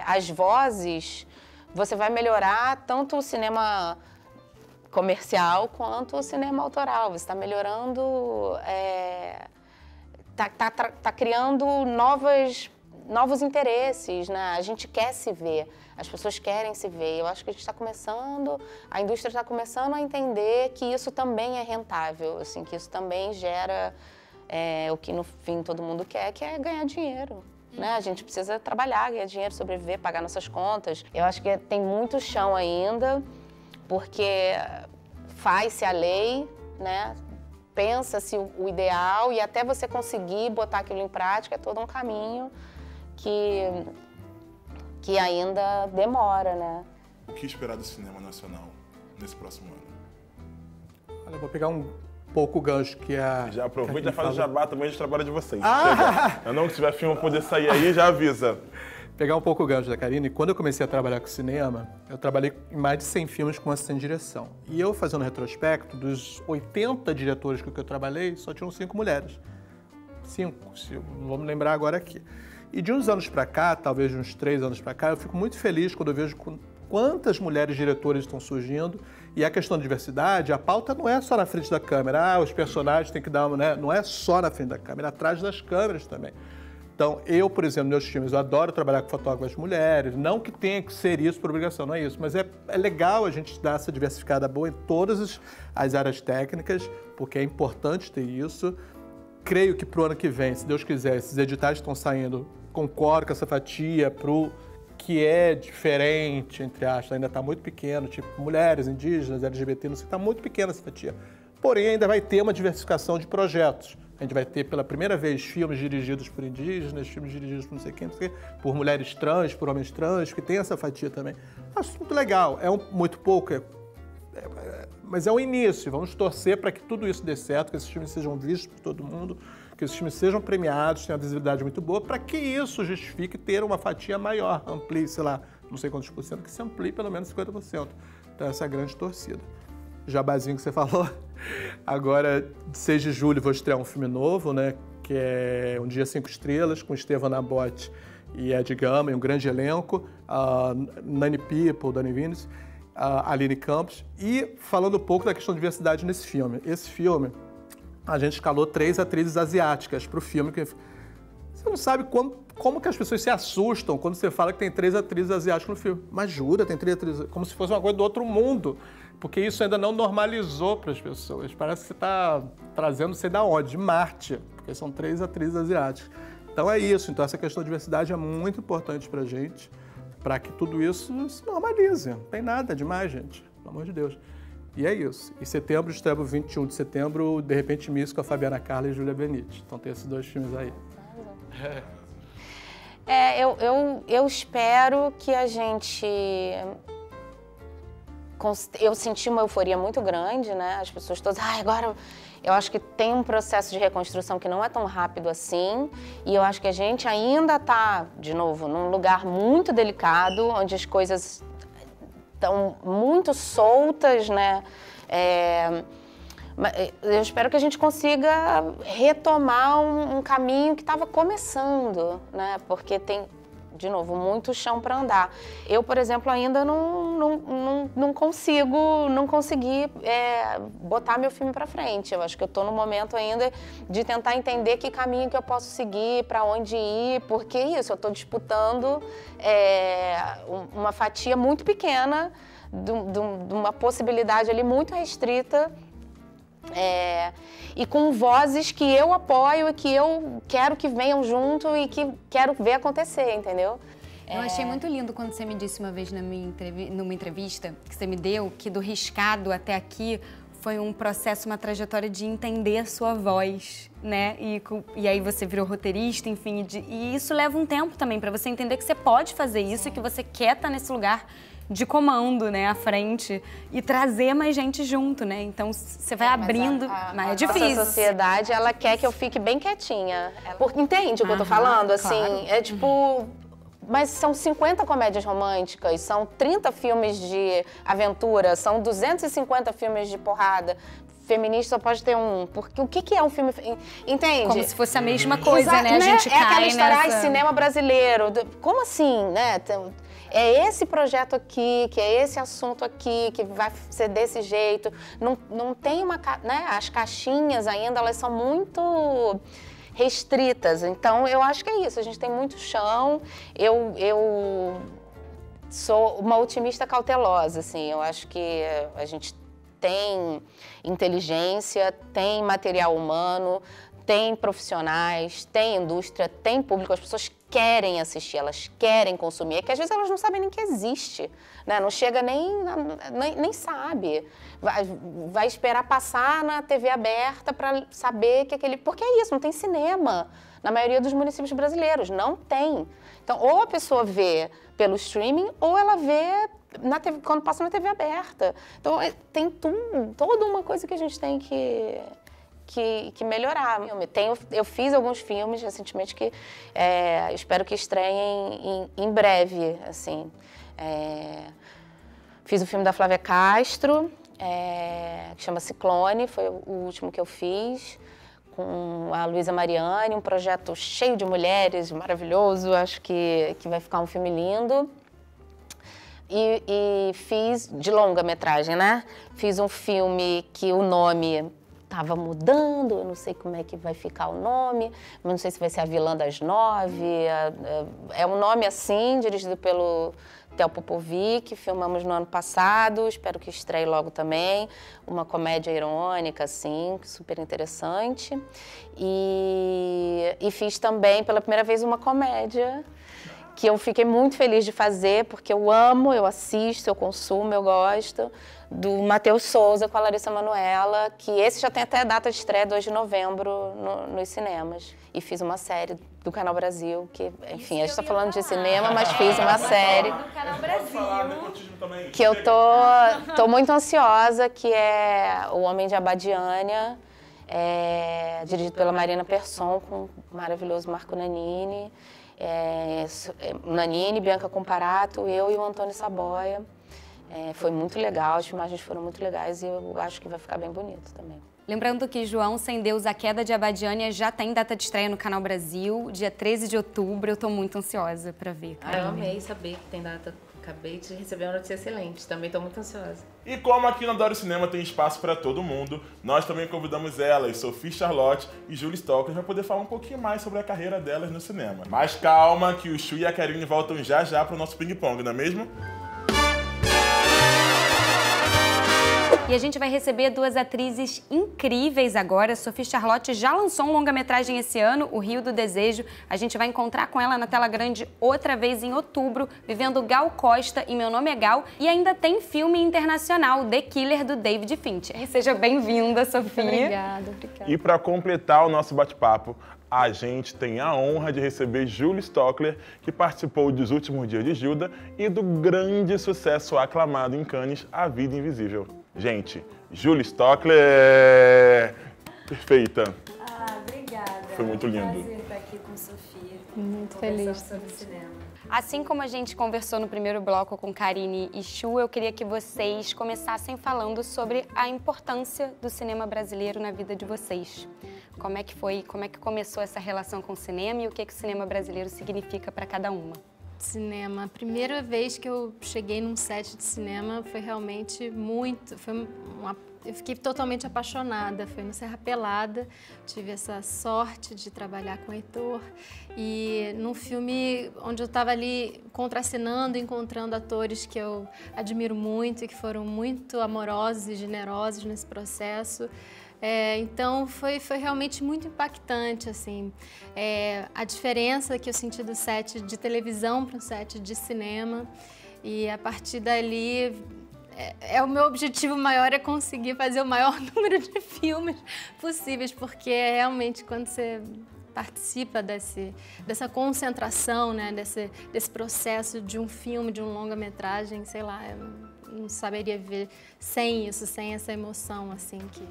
as vozes, você vai melhorar tanto o cinema comercial quanto o cinema autoral. Você está melhorando, tá criando novos interesses, né? A gente quer se ver, as pessoas querem se ver. Eu acho que a indústria está começando a entender que isso também é rentável, assim, que isso também gera o que no fim todo mundo quer, que é ganhar dinheiro. Né? A gente precisa trabalhar, ganhar dinheiro, sobreviver, pagar nossas contas. Eu acho que tem muito chão ainda, porque faz-se a lei, né? Pensa-se o ideal, e até você conseguir botar aquilo em prática é todo um caminho que ainda demora, né? O que esperar do cinema nacional nesse próximo ano? Olha, eu vou pegar um pouco o gancho que Já aproveita e faz o jabá também de trabalho de vocês. Eu não, que se tiver filme poder sair aí, já avisa. Pegar um pouco o gancho da Karine, quando eu comecei a trabalhar com cinema, eu trabalhei em mais de 100 filmes com assistente de direção. E eu, fazendo retrospecto, dos 80 diretores com que eu trabalhei, só tinham 5 mulheres. 5, não vou me lembrar agora aqui. E de uns anos pra cá, talvez de uns 3 anos pra cá, eu fico muito feliz quando eu vejo quantas mulheres diretoras estão surgindo. E a questão da diversidade, a pauta não é só na frente da câmera. Os personagens têm que dar uma... Né? Não é só na frente da câmera, é atrás das câmeras também. Então, eu, por exemplo, nos meus filmes, eu adoro trabalhar com fotógrafas mulheres. Não que tenha que ser isso por obrigação, não é isso. Mas é legal a gente dar essa diversificada boa em todas as áreas técnicas, porque é importante ter isso. Creio que pro ano que vem, se Deus quiser, esses editais estão saindo, concordo com essa fatia pro que é diferente, entre aspas, ainda está muito pequeno, tipo mulheres, indígenas, LGBT, não sei, está muito pequena essa fatia. Porém, ainda vai ter uma diversificação de projetos. A gente vai ter pela primeira vez filmes dirigidos por indígenas, filmes dirigidos por não sei quem, por mulheres trans, por homens trans, que tem essa fatia também. Acho muito legal, muito pouco, mas é o início. Vamos torcer para que tudo isso dê certo, que esses filmes sejam vistos por todo mundo, que esses filmes sejam premiados, tenham uma visibilidade muito boa, para que isso justifique ter uma fatia maior, amplie, sei lá, não sei quantos por cento, que se amplie pelo menos 50%. Então essa é a grande torcida. Jabazinho que você falou. Agora, 6 de julho, vou estrear um filme novo, né? Que é Um Dia 5 Estrelas, com Estevan Nabote e Ed Gama, e um grande elenco. Nani People, Dani Vinicius, Aline Campos. E falando um pouco da questão de diversidade nesse filme. Esse filme, a gente escalou 3 atrizes asiáticas para o filme. Você não sabe como que as pessoas se assustam quando você fala que tem 3 atrizes asiáticas no filme. Mas jura, tem 3 atrizes, como se fosse uma coisa do outro mundo. Porque isso ainda não normalizou para as pessoas. Parece que você está trazendo, sei da onde, de Marte, porque são 3 atrizes asiáticas. Então é isso. Então essa questão de diversidade é muito importante para a gente, para que tudo isso se normalize. Não tem nada demais, gente. Pelo amor de Deus. E é isso. Em setembro, estreia 21 de setembro, De Repente Miss, com a Fabiana Carla e Júlia Benite. Então tem esses 2 filmes aí. Eu espero que a gente... Eu senti uma euforia muito grande, né? As pessoas todas... agora... Eu acho que tem um processo de reconstrução que não é tão rápido assim. E eu acho que a gente ainda está, de novo, num lugar muito delicado, onde as coisas estão muito soltas, né? Eu espero que a gente consiga retomar um caminho que estava começando, né? Porque de novo, muito chão para andar. Eu, por exemplo, ainda não consegui botar meu filme para frente. Eu acho que eu estou no momento ainda de tentar entender que caminho que eu posso seguir, para onde ir, porque isso, eu estou disputando uma fatia muito pequena de uma possibilidade ali muito restrita, e com vozes que eu apoio e que eu quero que venham junto e que quero ver acontecer, entendeu? Eu achei muito lindo quando você me disse uma vez numa entrevista que você me deu, que do riscado até aqui foi um processo, uma trajetória de entender a sua voz, né? E aí você virou roteirista, enfim, e isso leva um tempo também para você entender que você pode fazer isso e que você quer estar nesse lugar de comando, né, à frente, e trazer mais gente junto, né? Então você vai abrindo, mas é difícil. A sociedade, ela quer que eu fique bem quietinha. Porque entende o que eu tô falando? Assim, claro. é tipo... Mas são 50 comédias românticas, são 30 filmes de aventura, são 250 filmes de porrada. Feminista só pode ter um. Porque o que é um filme... Entende? Como se fosse a mesma coisa, Exato, né? A gente cai aquela história, nessa... cinema brasileiro. Como assim, né? É esse projeto aqui, que é esse assunto aqui, que vai ser desse jeito. Não tem uma... Né? As caixinhas ainda, elas são muito restritas. Então, eu acho que é isso. A gente tem muito chão. Eu sou uma otimista cautelosa, assim. Eu acho que a gente tem inteligência, tem material humano, tem profissionais, tem indústria, tem público. As pessoas querem assistir, elas querem consumir. É que às vezes elas não sabem nem que existe, né? Não chega nem sabe. Vai esperar passar na TV aberta para saber que aquele... Porque é isso, não tem cinema na maioria dos municípios brasileiros, não tem. Então, ou a pessoa vê pelo streaming, ou ela vê quando passa na TV aberta. Então, tem toda uma coisa que a gente tem que melhorar. Eu fiz alguns filmes recentemente que espero que estreiem em breve, assim. Fiz o filme da Flávia Castro, que chama Ciclone, foi o último que eu fiz, com a Luísa Mariani, um projeto cheio de mulheres, maravilhoso, acho que vai ficar um filme lindo. E fiz de longa-metragem, né? Fiz um filme que o nome estava mudando, eu não sei como é que vai ficar o nome, mas não sei se vai ser A Vilã das Nove. É um nome assim, dirigido pelo Theo Popovic, filmamos no ano passado, espero que estreie logo também. Uma comédia irônica, assim, super interessante. E fiz também, pela primeira vez, uma comédia que eu fiquei muito feliz de fazer, porque eu amo, eu assisto, eu consumo, eu gosto, do Matheus Souza com a Larissa Manoela, que esse já tem até data de estreia, 2 de novembro, nos cinemas. E fiz uma série do Canal Brasil, que, enfim, a gente está falando de cinema, mas fiz uma série do Canal Brasil, que eu tô muito ansiosa, que é O Homem de Abadiânia, dirigido pela Marina Persson, com o maravilhoso Marco Nanini. Nanini, Bianca Comparato, eu e o Antônio Saboia. Foi muito legal, as filmagens foram muito legais e eu acho que vai ficar bem bonito também. Lembrando que João Sem Deus, A Queda de Abadiânia já tem data de estreia no Canal Brasil, dia 13 de outubro. Eu tô muito ansiosa pra ver. Eu amei saber que tem data. Acabei de receber uma notícia excelente, também tô muito ansiosa. E como aqui no Adoro Cinema tem espaço para todo mundo, nós também convidamos elas, Sophie Charlotte e Julie Stockler, para poder falar um pouquinho mais sobre a carreira delas no cinema. Mas calma, que o Chu e a Karine voltam já já para o nosso ping-pong, não é mesmo? E a gente vai receber duas atrizes incríveis agora. Sophie Charlotte já lançou um longa-metragem esse ano, O Rio do Desejo. A gente vai encontrar com ela na tela grande outra vez em outubro, vivendo Gal Costa e Meu Nome é Gal. E ainda tem filme internacional, The Killer, do David Fincher. Seja bem-vinda, Sophie. Obrigada. E para completar o nosso bate-papo, a gente tem a honra de receber Julie Stockler, que participou dos Últimos Dias de Gilda e do grande sucesso aclamado em Cannes, A Vida Invisível. Gente, Julie Stockler! Perfeita! Obrigada. Foi muito lindo. É um prazer estar aqui com Sophie. Muito feliz. Sobre cinema. Assim como a gente conversou no primeiro bloco com Karine e Chu, eu queria que vocês começassem falando sobre a importância do cinema brasileiro na vida de vocês. Como é que foi, como é que começou essa relação com o cinema e o que o cinema brasileiro significa para cada uma? de cinema. A primeira vez que eu cheguei num set de cinema foi realmente muito... Eu fiquei totalmente apaixonada. Foi no Serra Pelada, tive essa sorte de trabalhar com o Heitor. E num filme onde eu estava ali contracenando, encontrando atores que eu admiro muito e que foram muito amorosos e generosos nesse processo. Então foi realmente muito impactante, assim, a diferença que eu senti do set de televisão para um set de cinema. E a partir dali, o meu objetivo maior é conseguir fazer o maior número de filmes possíveis, porque realmente quando você participa dessa concentração, né, desse processo de um filme, de um longa-metragem, sei lá, não saberia ver sem isso, sem essa emoção, assim, que...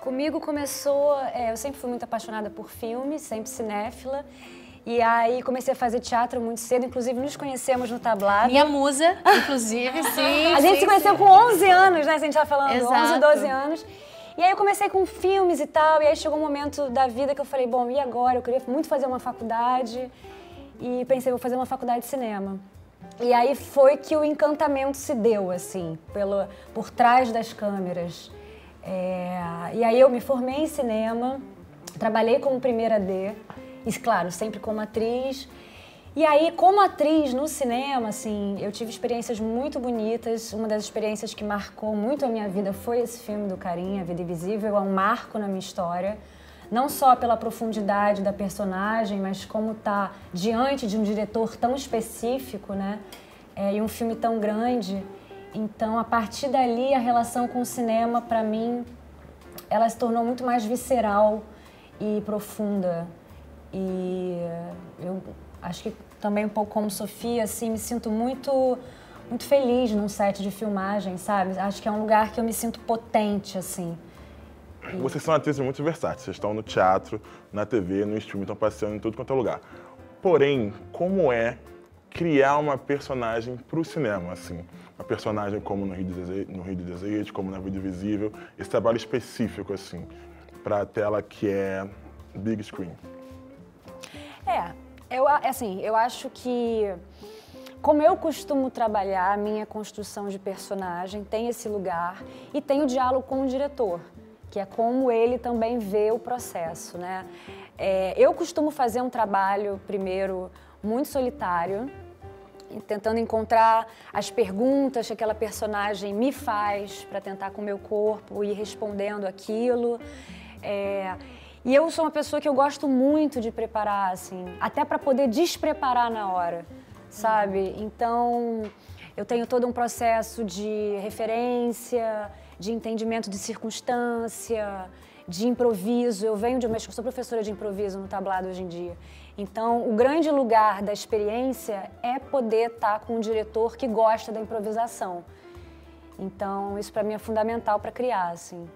Comigo começou... eu sempre fui muito apaixonada por filmes, sempre cinéfila. E aí comecei a fazer teatro muito cedo, inclusive nos conhecemos no Tablado. Minha musa, inclusive, sim. A gente se conheceu com 11 anos, né? A gente tá falando, Exato. 11, 12 anos. E aí eu comecei com filmes e tal, e aí chegou um momento da vida que eu falei, bom, e agora? Eu queria muito fazer uma faculdade. E pensei, vou fazer uma faculdade de cinema. E aí foi que o encantamento se deu, assim, por trás das câmeras. E aí eu me formei em cinema, trabalhei como primeira D, e claro, sempre como atriz. E aí, como atriz no cinema, assim, eu tive experiências muito bonitas. Uma das experiências que marcou muito a minha vida foi esse filme do Carinha, A Vida Invisível. É um marco na minha história. Não só pela profundidade da personagem, mas como tá diante de um diretor tão específico, né? E um filme tão grande. Então, a partir dali, a relação com o cinema, para mim, ela se tornou muito mais visceral e profunda. E eu acho que também um pouco como Sofia, assim, me sinto muito feliz num set de filmagem, sabe? Acho que é um lugar que eu me sinto potente, assim. Vocês são atrizes muito versáteis, vocês estão no teatro, na TV, no streaming, estão passeando em tudo quanto é lugar. Porém, como é criar uma personagem para o cinema, assim? Uma personagem como no Rio de Desejo, como na Vida Invisível, esse trabalho específico, assim, para a tela que é big screen. Eu acho que, como eu costumo trabalhar, a minha construção de personagem tem esse lugar e tem o diálogo com o diretor, que é como ele também vê o processo, né? Eu costumo fazer um trabalho, primeiro, muito solitário, tentando encontrar as perguntas que aquela personagem me faz para tentar com o meu corpo ir respondendo aquilo. E eu sou uma pessoa que eu gosto muito de preparar, assim, até para poder despreparar na hora, sabe? Então, eu tenho todo um processo de referência, de entendimento de circunstância, de improviso. Eu sou professora de improviso no Tablado hoje em dia. Então, o grande lugar da experiência é poder estar com um diretor que gosta da improvisação. Então, isso para mim é fundamental para criar, assim.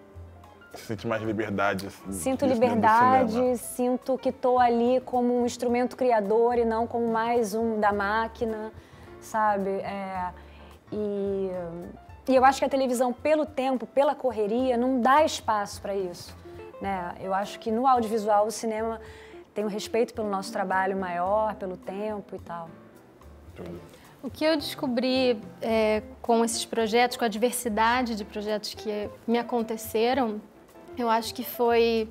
Você sente mais liberdade? Sinto liberdade, sinto que estou ali como um instrumento criador e não como mais um da máquina, sabe? E eu acho que a televisão, pelo tempo, pela correria, não dá espaço para isso, né? Eu acho que no audiovisual, o cinema tem um respeito pelo nosso trabalho maior, pelo tempo e tal. O que eu descobri com esses projetos, com a diversidade de projetos que me aconteceram, eu acho que foi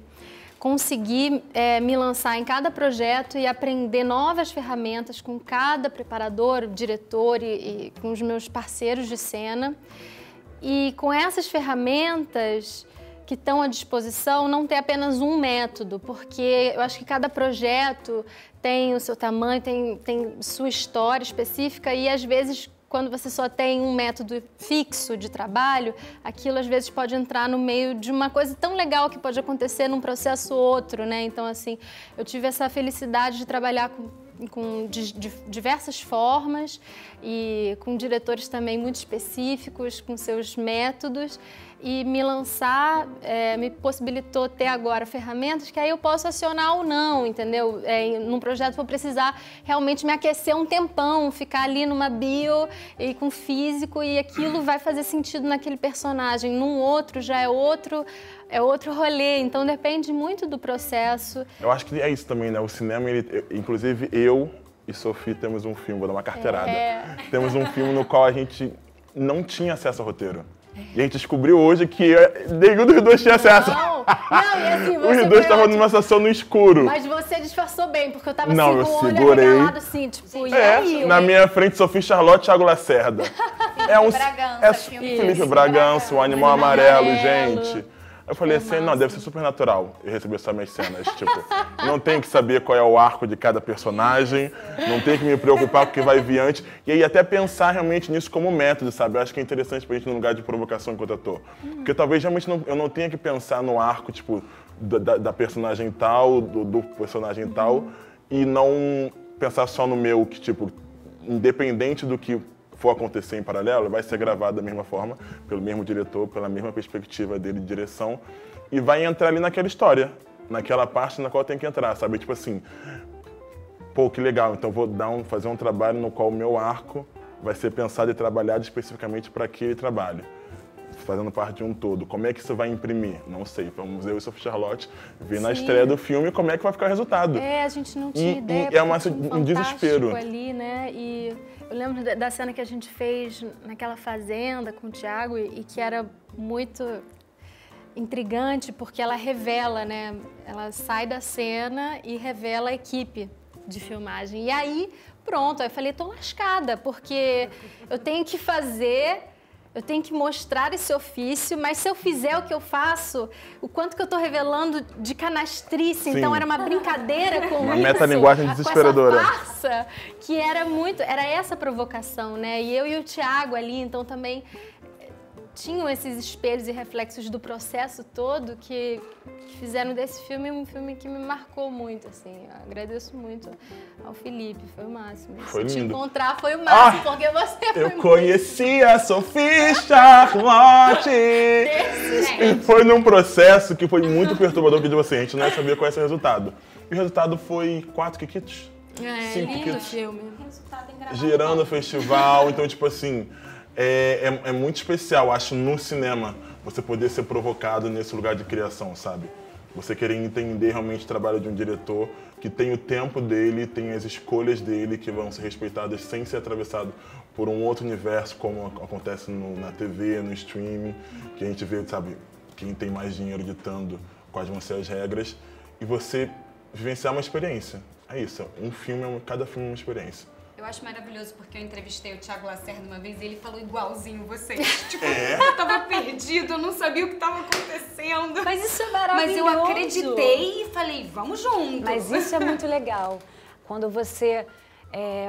conseguir me lançar em cada projeto e aprender novas ferramentas com cada preparador, diretor e com os meus parceiros de cena. E com essas ferramentas que estão à disposição, não ter apenas um método, porque eu acho que cada projeto tem o seu tamanho, tem sua história específica e às vezes quando você só tem um método fixo de trabalho, aquilo às vezes pode entrar no meio de uma coisa tão legal que pode acontecer num processo ou outro, né? Então, assim, eu tive essa felicidade de trabalhar com diversas formas e com diretores também muito específicos, com seus métodos, e me lançar me possibilitou ter agora ferramentas que aí eu posso acionar ou não, entendeu? Num projeto vou precisar realmente me aquecer um tempão, ficar ali numa bio e com físico e aquilo vai fazer sentido naquele personagem. Num outro já é outro rolê, então depende muito do processo. Eu acho que é isso também, né? O cinema, inclusive eu e Sophie temos um filme, vou dar uma carteirada. Temos um filme no qual a gente não tinha acesso ao roteiro. E a gente descobriu hoje que nenhum dos dois tinha acesso. Não, e assim, você Os dois estavam numa sessão no escuro. Mas você disfarçou bem, porque eu tava Não, assim, com o eu olho segurei. arregalado, assim, tipo, e aí? Na minha frente, Sophie Charlotte e Thiago Lacerda. Bragança, filme Felipe Bragança, o Animal Amarelo, Amarelo. gente. Eu falei assim, não, deve ser super natural eu receber só minhas cenas. Tipo, não tenho que saber qual é o arco de cada personagem, não tenho que me preocupar com o que vai vir antes. E aí até pensar realmente nisso como método, sabe? Eu acho que é interessante pra gente no lugar de provocação enquanto ator. Porque talvez realmente eu não tenha que pensar no arco, tipo, da personagem tal, do personagem tal, e não pensar só no meu, que tipo, independente do que for acontecer em paralelo, vai ser gravado da mesma forma, pelo mesmo diretor, pela mesma perspectiva dele de direção, e vai entrar ali naquela história, naquela parte na qual tem que entrar, sabe? Tipo assim, pô, que legal, então vou fazer um trabalho no qual o meu arco vai ser pensado e trabalhado especificamente para aquele trabalho, fazendo parte de um todo. Como é que isso vai imprimir? Não sei. Vamos eu e Sophie Charlotte ver na estreia do filme como é que vai ficar o resultado. A gente não tinha ideia. E é tinha um desespero. Ali, né? E eu lembro da cena que a gente fez naquela fazenda com o Thiago e que era muito intrigante porque ela revela, né? Ela sai da cena e revela a equipe de filmagem. E aí, pronto, aí eu falei, tô lascada, porque eu tenho que mostrar esse ofício, mas se eu fizer o que eu faço, o quanto que eu tô revelando de canastrice, Sim. Então era uma brincadeira com Uma isso. metalinguagem desesperadora. Com essa farsa, que era essa provocação, né? E eu e o Thiago ali, então também tinham esses espelhos e reflexos do processo todo que fizeram desse filme um filme que me marcou muito, assim. Eu agradeço muito ao Felipe, foi o máximo. Foi Se te lindo. encontrar foi o máximo, porque você foi Eu muito... conheci a Sophie Charlotte! E foi num processo que foi muito perturbador, que tipo assim, a gente não ia saber qual ia ser o resultado. E o resultado foi 4 Kikits. 5 lindo Kikits. filme. Girando o festival, então tipo assim, é muito especial, acho, no cinema, você poder ser provocado nesse lugar de criação, sabe? Você querer entender realmente o trabalho de um diretor que tem o tempo dele, tem as escolhas dele que vão ser respeitadas sem ser atravessado por um outro universo, como acontece na TV, no streaming, que a gente vê, sabe, quem tem mais dinheiro ditando quais vão ser as regras, e você vivenciar uma experiência. É isso, cada filme é uma experiência. Eu acho maravilhoso porque eu entrevistei o Thiago Lacerda uma vez e ele falou igualzinho vocês. Tipo, eu tava perdido, eu não sabia o que tava acontecendo. Mas isso é maravilhoso. Mas eu acreditei e falei, vamos junto. Mas isso é muito legal. Quando você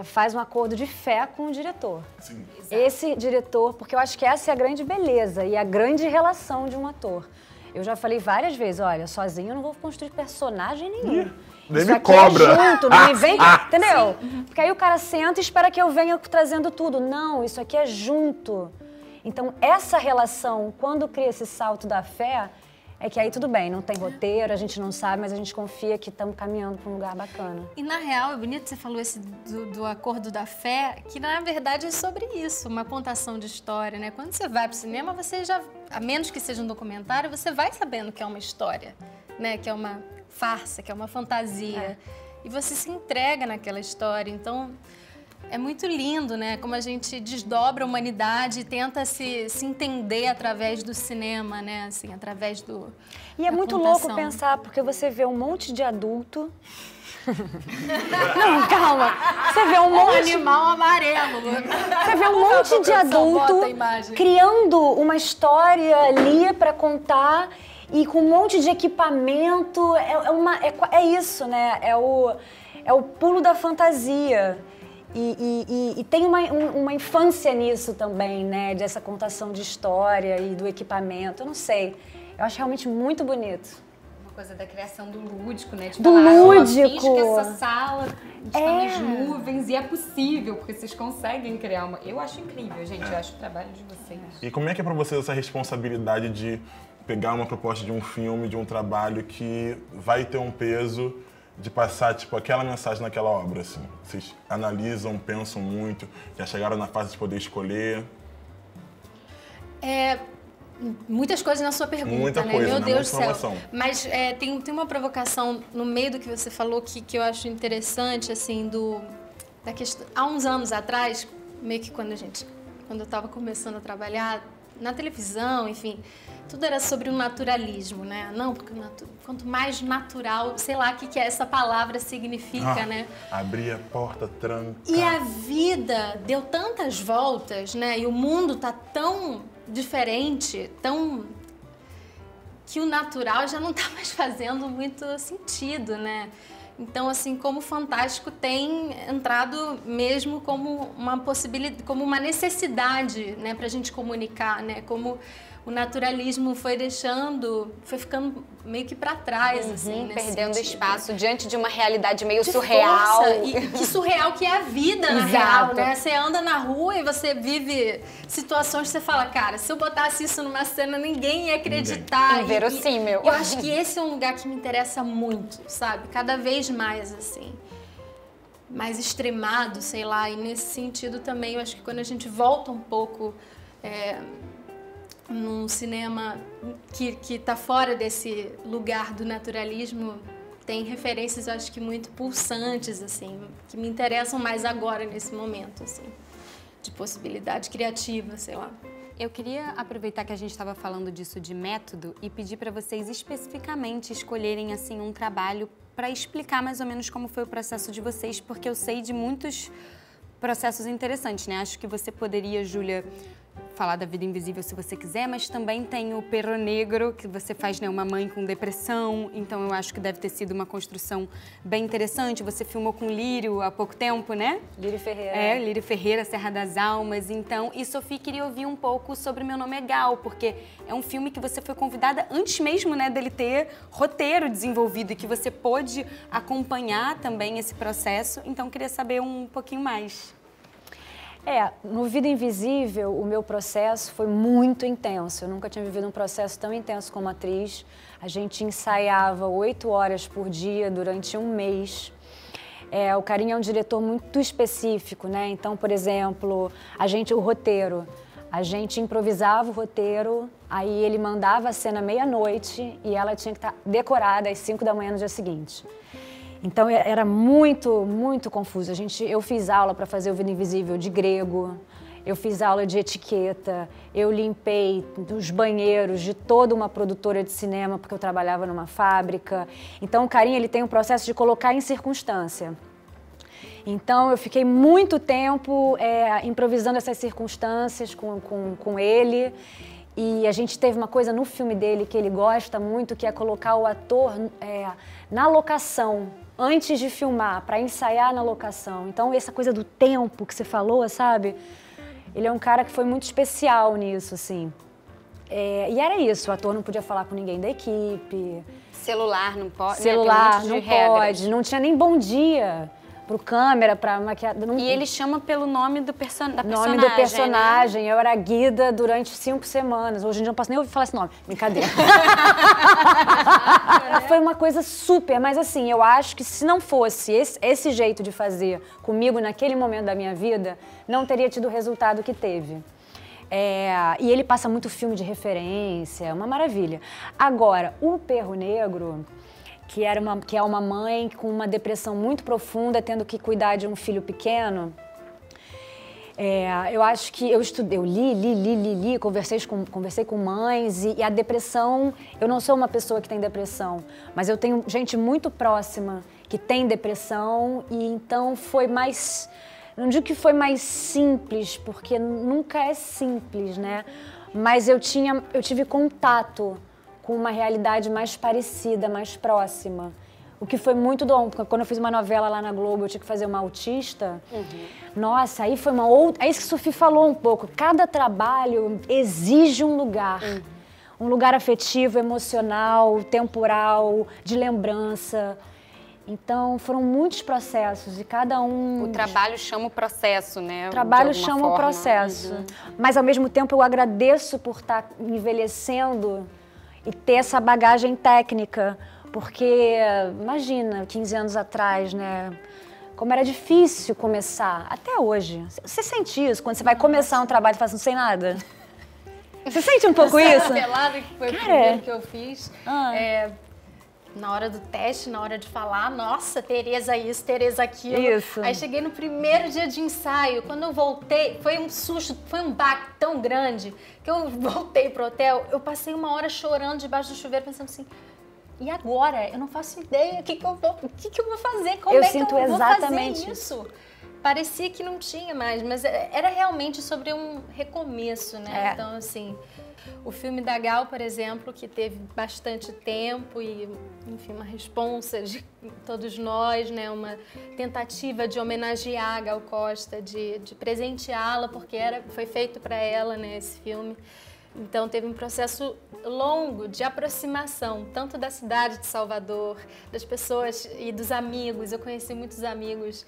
faz um acordo de fé com o diretor. Sim. Esse diretor, porque eu acho que essa é a grande beleza e a grande relação de um ator. Eu já falei várias vezes, olha, sozinho eu não vou construir personagem nenhum. Nem Isso me aqui cobra. é junto, não me vem, entendeu? Porque aí o cara senta e espera que eu venha trazendo tudo. Não, isso aqui é junto. Então, essa relação, quando cria esse salto da fé, é que aí tudo bem, não tem roteiro, a gente não sabe, mas a gente confia que estamos caminhando para um lugar bacana. E na real, é bonito você falou esse do acordo da fé, que na verdade é sobre isso, uma contação de história, né? Quando você vai pro cinema, você já, a menos que seja um documentário, você vai sabendo que é uma história, né? Que é uma farsa, que é uma fantasia. E você se entrega naquela história, então é muito lindo, né? Como a gente desdobra a humanidade e tenta se entender através do cinema, né? Assim, através do E é muito louco pensar, porque você vê um monte de adulto... Não, calma. Você vê um monte... Animal amarelo. Você vê um monte de adulto criando uma história ali para contar e com um monte de equipamento. É isso, né? É o pulo da fantasia. E tem uma infância nisso também, né? Dessa contação de história e do equipamento. Eu não sei. Eu acho realmente muito bonito. Uma coisa da criação do lúdico, né? De Do falar, lúdico. Finge que essa sala está nas nuvens e é possível, porque vocês conseguem criar uma... Eu acho incrível, gente. Eu acho o trabalho de vocês. E como é que é pra vocês essa responsabilidade de pegar uma proposta de um filme, de um trabalho que vai ter um peso de passar, tipo, aquela mensagem naquela obra, assim? Vocês analisam, pensam muito, já chegaram na fase de poder escolher? Muitas coisas na sua pergunta, Muita né? coisa, Meu né? Deus do Muita céu. informação. Mas tem uma provocação no meio do que você falou que eu acho interessante, assim, há uns anos atrás, meio que quando eu estava começando a trabalhar na televisão, enfim, tudo era sobre o naturalismo, né? Não, porque quanto mais natural, sei lá o que essa palavra significa, né? Abrir a porta, tranca. E a vida deu tantas voltas, né? E o mundo tá tão diferente, que o natural já não tá mais fazendo muito sentido, né? Então, assim, como o Fantástico tem entrado mesmo como uma possibilidade, como uma necessidade, né, pra gente comunicar, né? Como o naturalismo foi ficando meio que para trás, assim, perdendo sentido. Espaço diante de uma realidade meio surreal. E que surreal que é a vida, na real, né? Você anda na rua e você vive situações que você fala, cara, se eu botasse isso numa cena, ninguém ia acreditar. Inverossímil. Eu acho que esse é um lugar que me interessa muito, sabe? Cada vez mais, assim. Mais extremado, sei lá. E nesse sentido também, eu acho que quando a gente volta um pouco... num cinema que está fora desse lugar do naturalismo, tem referências, eu acho que muito pulsantes, assim, que me interessam mais agora, nesse momento, assim, de possibilidade criativa, sei lá. Eu queria aproveitar que a gente estava falando disso de método e pedir para vocês especificamente escolherem, assim, um trabalho para explicar mais ou menos como foi o processo de vocês, porque eu sei de muitos processos interessantes, né? Acho que você poderia, Júlia, falar da Vida Invisível se você quiser, mas também tem o Perro Negro, que você faz, né, uma mãe com depressão, então eu acho que deve ter sido uma construção bem interessante. Você filmou com Lírio há pouco tempo, né? Lírio Ferreira. Lírio Ferreira, Serra das Almas, então... E Sophie, queria ouvir um pouco sobre Meu Nome é Gal, porque é um filme que você foi convidada antes mesmo, né, dele ter roteiro desenvolvido e que você pôde acompanhar também esse processo, então queria saber um pouquinho mais. No Vida Invisível, o meu processo foi muito intenso. Eu nunca tinha vivido um processo tão intenso como atriz. A gente ensaiava 8 horas por dia durante um mês. O Carinho é um diretor muito específico, né? Então, por exemplo, o roteiro. A gente improvisava o roteiro, aí ele mandava a cena meia-noite e ela tinha que estar decorada às 5 da manhã no dia seguinte. Então era muito, muito confuso. Eu fiz aula para fazer o Vida Invisível de grego, eu fiz aula de etiqueta, eu limpei os banheiros de toda uma produtora de cinema, porque eu trabalhava numa fábrica. Então o Carinho, ele tem um processo de colocar em circunstância. Então eu fiquei muito tempo improvisando essas circunstâncias com ele. E a gente teve uma coisa no filme dele que ele gosta muito, que é colocar o ator na locação, antes de filmar, para ensaiar na locação. Então, essa coisa do tempo que você falou, sabe? Ele é um cara que foi muito especial nisso, assim. E era isso, o ator não podia falar com ninguém da equipe. Celular não pode, Celular né? Tem um monte de não regras. pode, não tinha nem bom dia pro câmera, pra maquiagem. E ele chama pelo nome da personagem, Nome do personagem. Né? Eu era guida durante 5 semanas. Hoje em dia eu não posso nem ouvir falar esse nome. Brincadeira. Foi uma coisa super, mas assim, eu acho que se não fosse esse jeito de fazer comigo naquele momento da minha vida, não teria tido o resultado que teve. E ele passa muito filme de referência, é uma maravilha. Agora, o Perro Negro, que é uma mãe com uma depressão muito profunda, tendo que cuidar de um filho pequeno. Eu acho que eu li, conversei com mães e a depressão, eu não sou uma pessoa que tem depressão, mas eu tenho gente muito próxima que tem depressão e então foi mais, não digo que foi mais simples, porque nunca é simples, né? Mas eu tive contato com uma realidade mais parecida, mais próxima. O que foi muito bom, porque quando eu fiz uma novela lá na Globo, eu tinha que fazer uma autista. Nossa, aí foi uma outra... É isso que a Sophie falou um pouco. Cada trabalho exige um lugar. Um lugar afetivo, emocional, temporal, de lembrança. Então, foram muitos processos e cada um... O trabalho chama o processo, né? O trabalho chama o processo. Mas, ao mesmo tempo, eu agradeço por estar envelhecendo e ter essa bagagem técnica, porque, imagina, 15 anos atrás, né? Como era difícil começar, até hoje. Você sente isso quando você vai começar um trabalho e faz não sei nada? Você sente um pouco isso? Pelada, que foi o primeiro que eu fiz. na hora do teste, na hora de falar, nossa, Tereza isso, Tereza aquilo. Isso. Aí cheguei no primeiro dia de ensaio, quando eu voltei, foi um susto, foi um baque tão grande, que eu voltei pro hotel, eu passei uma hora chorando debaixo do chuveiro, pensando assim, e agora? Eu não faço ideia, o que eu vou fazer? Como Eu é que sinto eu vou exatamente fazer isso? Parecia que não tinha mais, mas era realmente sobre um recomeço, né? Então, assim, o filme da Gal, por exemplo, que teve bastante tempo e, enfim, uma responsa de todos nós, né? Uma tentativa de homenagear a Gal Costa, de presenteá-la, porque foi feito para ela, né, esse filme. Então, teve um processo longo de aproximação, tanto da cidade de Salvador, das pessoas e dos amigos. Eu conheci muitos amigos,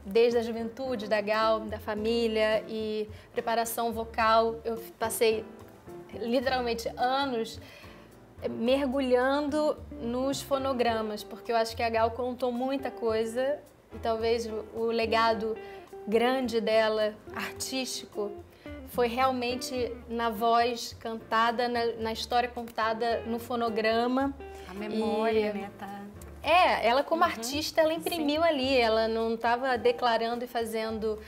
desde a juventude, da Gal, da família, e preparação vocal. Eu passei, literalmente, anos mergulhando nos fonogramas, porque eu acho que a Gal contou muita coisa, e talvez o legado grande dela, artístico, foi realmente na voz cantada, na história contada no fonograma. A memória, né? Tá... Ela como artista, ela imprimiu ali, ela não estava declarando e fazendo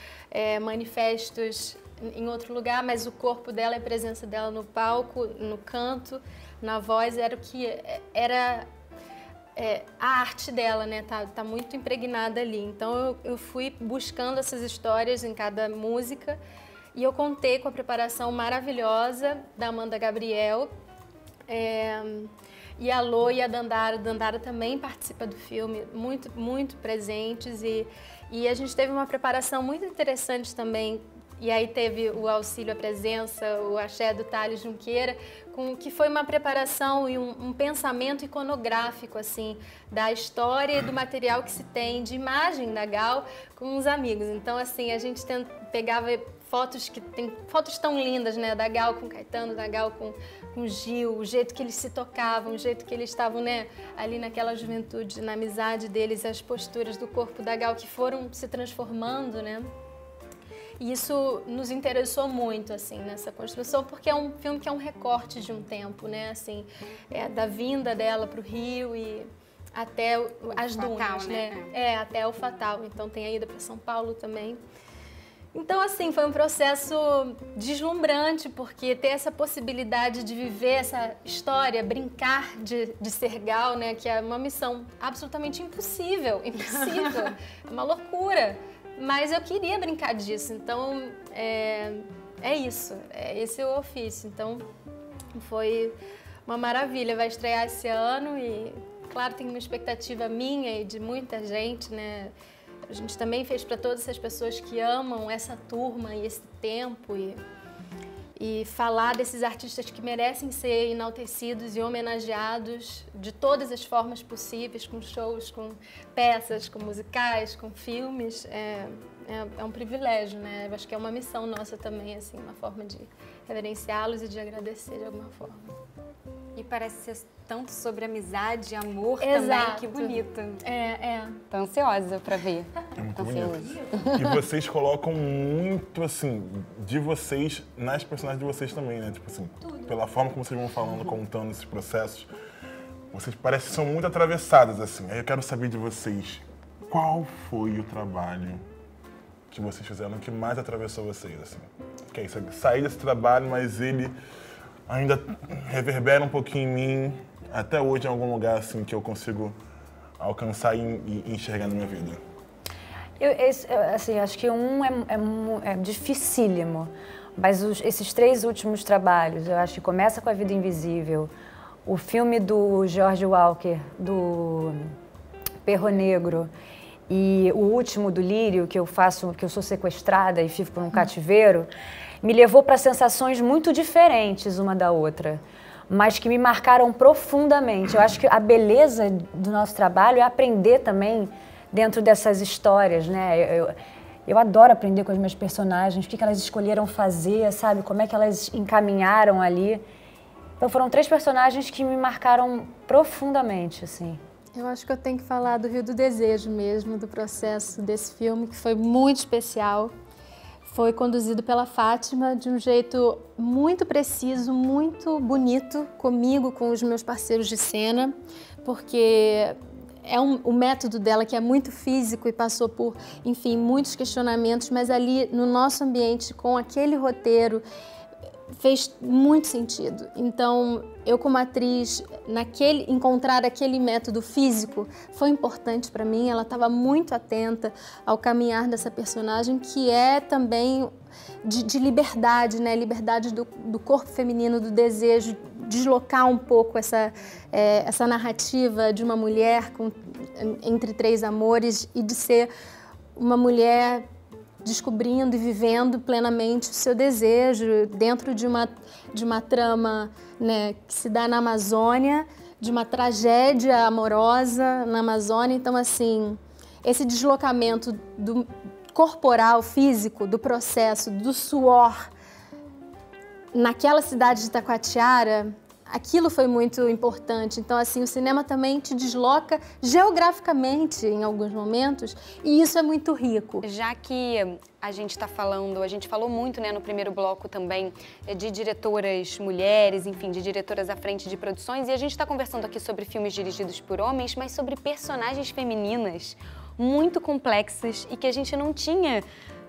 manifestos em outro lugar, mas o corpo dela e a presença dela no palco, no canto, na voz, era o que era a arte dela, né? Tá muito impregnada ali. Então eu fui buscando essas histórias em cada música. E eu contei com a preparação maravilhosa da Amanda Gabriel, e a Lô e a Dandara. A Dandara também participa do filme, muito, muito presentes. E a gente teve uma preparação muito interessante também. E aí teve o auxílio à presença, o axé do Thales Junqueira, que foi uma preparação e um pensamento iconográfico, assim, da história e do material que se tem de imagem da Gal com os amigos. Então, assim, a gente pegava fotos tem fotos tão lindas, né, da Gal com Caetano, da Gal com Gil, o jeito que eles se tocavam, o jeito que eles estavam, né, ali naquela juventude, na amizade deles, as posturas do corpo da Gal que foram se transformando, né? E isso nos interessou muito, assim, nessa construção, porque é um filme que é um recorte de um tempo, né, assim, da vinda dela para o Rio e até as dunas, né? Até o Fatal. Então tem a ida para São Paulo também. Então, assim, foi um processo deslumbrante, porque ter essa possibilidade de viver essa história, brincar de ser Gal, né, que é uma missão absolutamente impossível, é uma loucura. Mas eu queria brincar disso, então isso, esse é o ofício. Então, foi uma maravilha, vai estrear esse ano e, claro, tem uma expectativa minha e de muita gente, né? A gente também fez para todas essas pessoas que amam essa turma e esse tempo e falar desses artistas que merecem ser enaltecidos e homenageados de todas as formas possíveis, com shows, com peças, com musicais, com filmes. É um privilégio, né? Eu acho que é uma missão nossa também, assim, uma forma de reverenciá-los e de agradecer de alguma forma. E parece ser tanto sobre amizade, amor. Exato. Também, que bonito. Tô ansiosa pra ver. É muito bonito. E vocês colocam muito, assim, de vocês nas personagens de vocês também, né? Tipo assim, pela forma como vocês vão falando, contando esses processos, vocês parecem que são muito atravessadas, assim. Aí eu quero saber de vocês, qual foi o trabalho que vocês fizeram que mais atravessou vocês, assim? Que é isso, sair desse trabalho, mas ele ainda reverbera um pouquinho em mim, até hoje em algum lugar, assim, que eu consigo alcançar e enxergar na minha vida. Assim, acho que é dificílimo, mas esses 3 últimos trabalhos, eu acho que começa com A Vida Invisível, o filme do George Walker, do Perro Negro, e o último do Lírio, que eu sou sequestrada e fico por um cativeiro, me levou para sensações muito diferentes uma da outra, mas que me marcaram profundamente. Eu acho que a beleza do nosso trabalho é aprender também dentro dessas histórias, né? Eu adoro aprender com as minhas personagens, o que elas escolheram fazer, sabe? Como é que elas encaminharam ali. Então foram 3 personagens que me marcaram profundamente, assim. Eu acho que eu tenho que falar do Rio do Desejo mesmo, do processo desse filme, que foi muito especial. foi conduzido pela Fátima de um jeito muito preciso, muito bonito comigo, com os meus parceiros de cena, porque o método dela que é muito físico e passou por, enfim, muitos questionamentos, mas ali no nosso ambiente, com aquele roteiro, fez muito sentido. Então, eu como atriz, encontrar aquele método físico foi importante para mim. Ela estava muito atenta ao caminhar dessa personagem, que é também de liberdade, né? Liberdade do corpo feminino, do desejo, deslocar um pouco essa narrativa de uma mulher entre três amores e de ser uma mulher descobrindo e vivendo plenamente o seu desejo dentro de uma trama, né, que se dá na Amazônia, de uma tragédia amorosa na Amazônia. Então, assim, esse deslocamento do corporal, físico, do processo, do suor, naquela cidade de Taquatiara, aquilo foi muito importante. Então, assim, o cinema também te desloca geograficamente em alguns momentos, e isso é muito rico. Já que a gente falou muito, né, no primeiro bloco também, de diretoras mulheres, enfim, de diretoras à frente de produções, e a gente está conversando aqui sobre filmes dirigidos por homens, mas sobre personagens femininas muito complexas e que a gente não tinha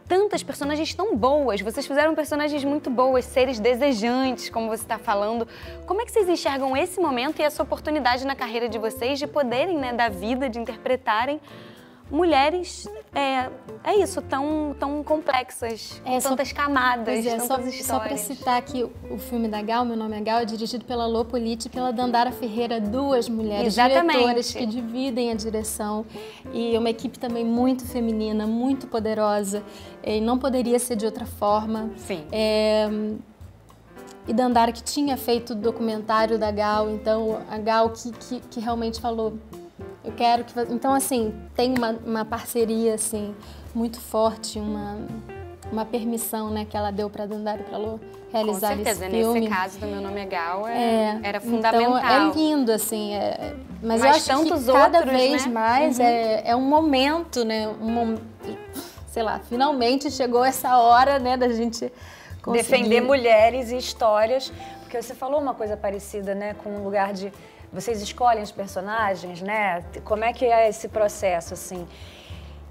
tantas personagens tão boas. Vocês fizeram personagens muito boas, seres desejantes, como você está falando. Como é que vocês enxergam esse momento e essa oportunidade na carreira de vocês de poderem, né, dar vida, de interpretarem mulheres, tão complexas, com tantas camadas, tantas histórias. Só para citar aqui o filme da Gal, Meu Nome é Gal, é dirigido pela Lô Politi e pela Dandara Ferreira, duas mulheres diretoras que dividem a direção, e uma equipe também muito feminina, muito poderosa, e não poderia ser de outra forma. Sim. E Dandara, que tinha feito o documentário da Gal, então a Gal que realmente falou: eu quero que... Então, assim, tem uma parceria, assim, muito forte, uma permissão, né, que ela deu para Dandara e para Lô realizar esse filme. Com certeza, nesse caso do Meu Nome é Gal, era fundamental. Então, é lindo, assim, mas eu acho que cada vez mais é um momento, né, sei lá, finalmente chegou essa hora, né, da gente conseguir defender mulheres e histórias, porque você falou uma coisa parecida, né, com um lugar de... Vocês escolhem os personagens, né? Como é que é esse processo, assim?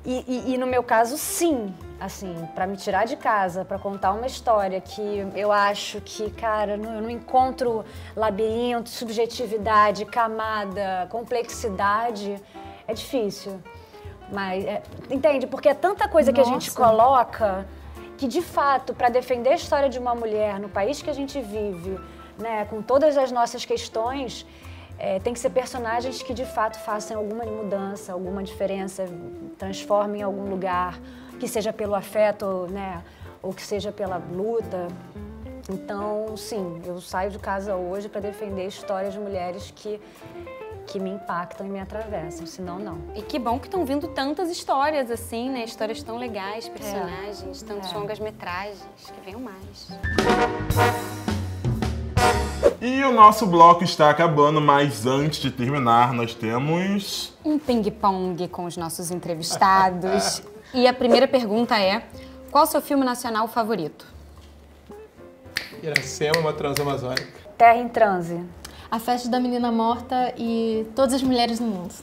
E no meu caso, sim. Assim, para me tirar de casa, para contar uma história que eu acho que, cara, eu não encontro labirinto, subjetividade, camada, complexidade, é difícil. Mas, entende? Porque é tanta coisa que a gente coloca que, de fato, para defender a história de uma mulher no país que a gente vive, né, com todas as nossas questões... tem que ser personagens que, de fato, façam alguma mudança, alguma diferença, transformem em algum lugar, que seja pelo afeto, né, ou que seja pela luta. Então, sim, eu saio de casa hoje para defender histórias de mulheres que me impactam e me atravessam, senão não. E que bom que estão vindo tantas histórias, assim, né, histórias tão legais, personagens, tantos longas-metragens, que venham mais. E o nosso bloco está acabando, mas antes de terminar, nós temos... um ping-pong com os nossos entrevistados. E a primeira pergunta é: qual o seu filme nacional favorito? Iracema, uma Transamazônica. Terra em Transe. A Festa da Menina Morta e Todas as Mulheres do Mundo.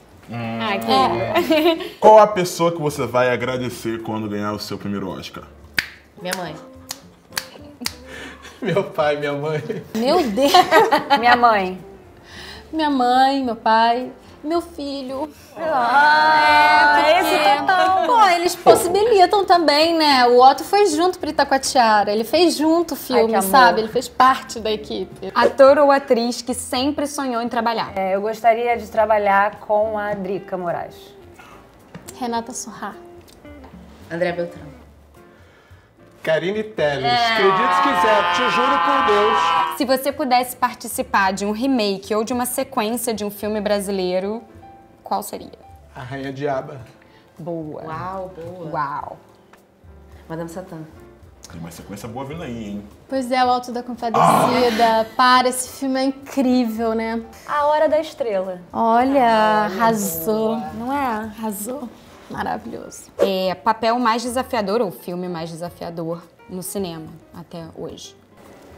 Qual a pessoa que você vai agradecer quando ganhar o seu primeiro Oscar? Minha mãe. Meu pai, minha mãe. Meu Deus! Minha mãe. Minha mãe, meu pai, meu filho. Esse total. Pô, eles possibilitam também, né? O Otto foi junto para Itacoatiara, ele fez junto o filme, sabe? Ele fez parte da equipe. Ator ou atriz que sempre sonhou em trabalhar? Eu gostaria de trabalhar com a Drica Moraes. Renata Sorrah. André Beltrão. Karine Telles. Acredite se quiser, te juro por Deus. Se você pudesse participar de um remake ou de uma sequência de um filme brasileiro, qual seria? A Rainha Diaba. Boa. Uau, boa. Uau. Madame Satã. Tem uma sequência boa vindo aí, hein? Pois é, O Alto da Compadecida. Para, esse filme é incrível, né? A Hora da Estrela. Olha, arrasou. Não é? Arrasou. Maravilhoso. Papel mais desafiador ou filme mais desafiador no cinema até hoje?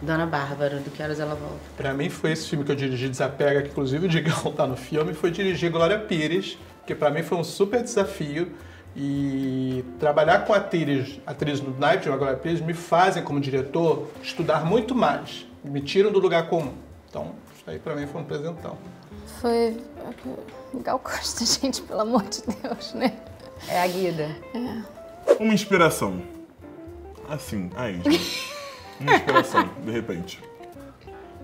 Dona Bárbara, do Que Horas Ela Volta. Pra mim foi esse filme que eu dirigi, Desapega, que inclusive o Digão tá no filme, foi dirigir Glória Pires, que pra mim foi um super desafio. E trabalhar com atrizes no naipe de Glória Pires me fazem, como diretor, estudar muito mais. Me tiram do lugar comum. Então, isso aí pra mim foi um presentão. Foi Gal Costa, gente, pelo amor de Deus, né? É a Guida. Uma inspiração. Assim, aí. Uma inspiração, de repente.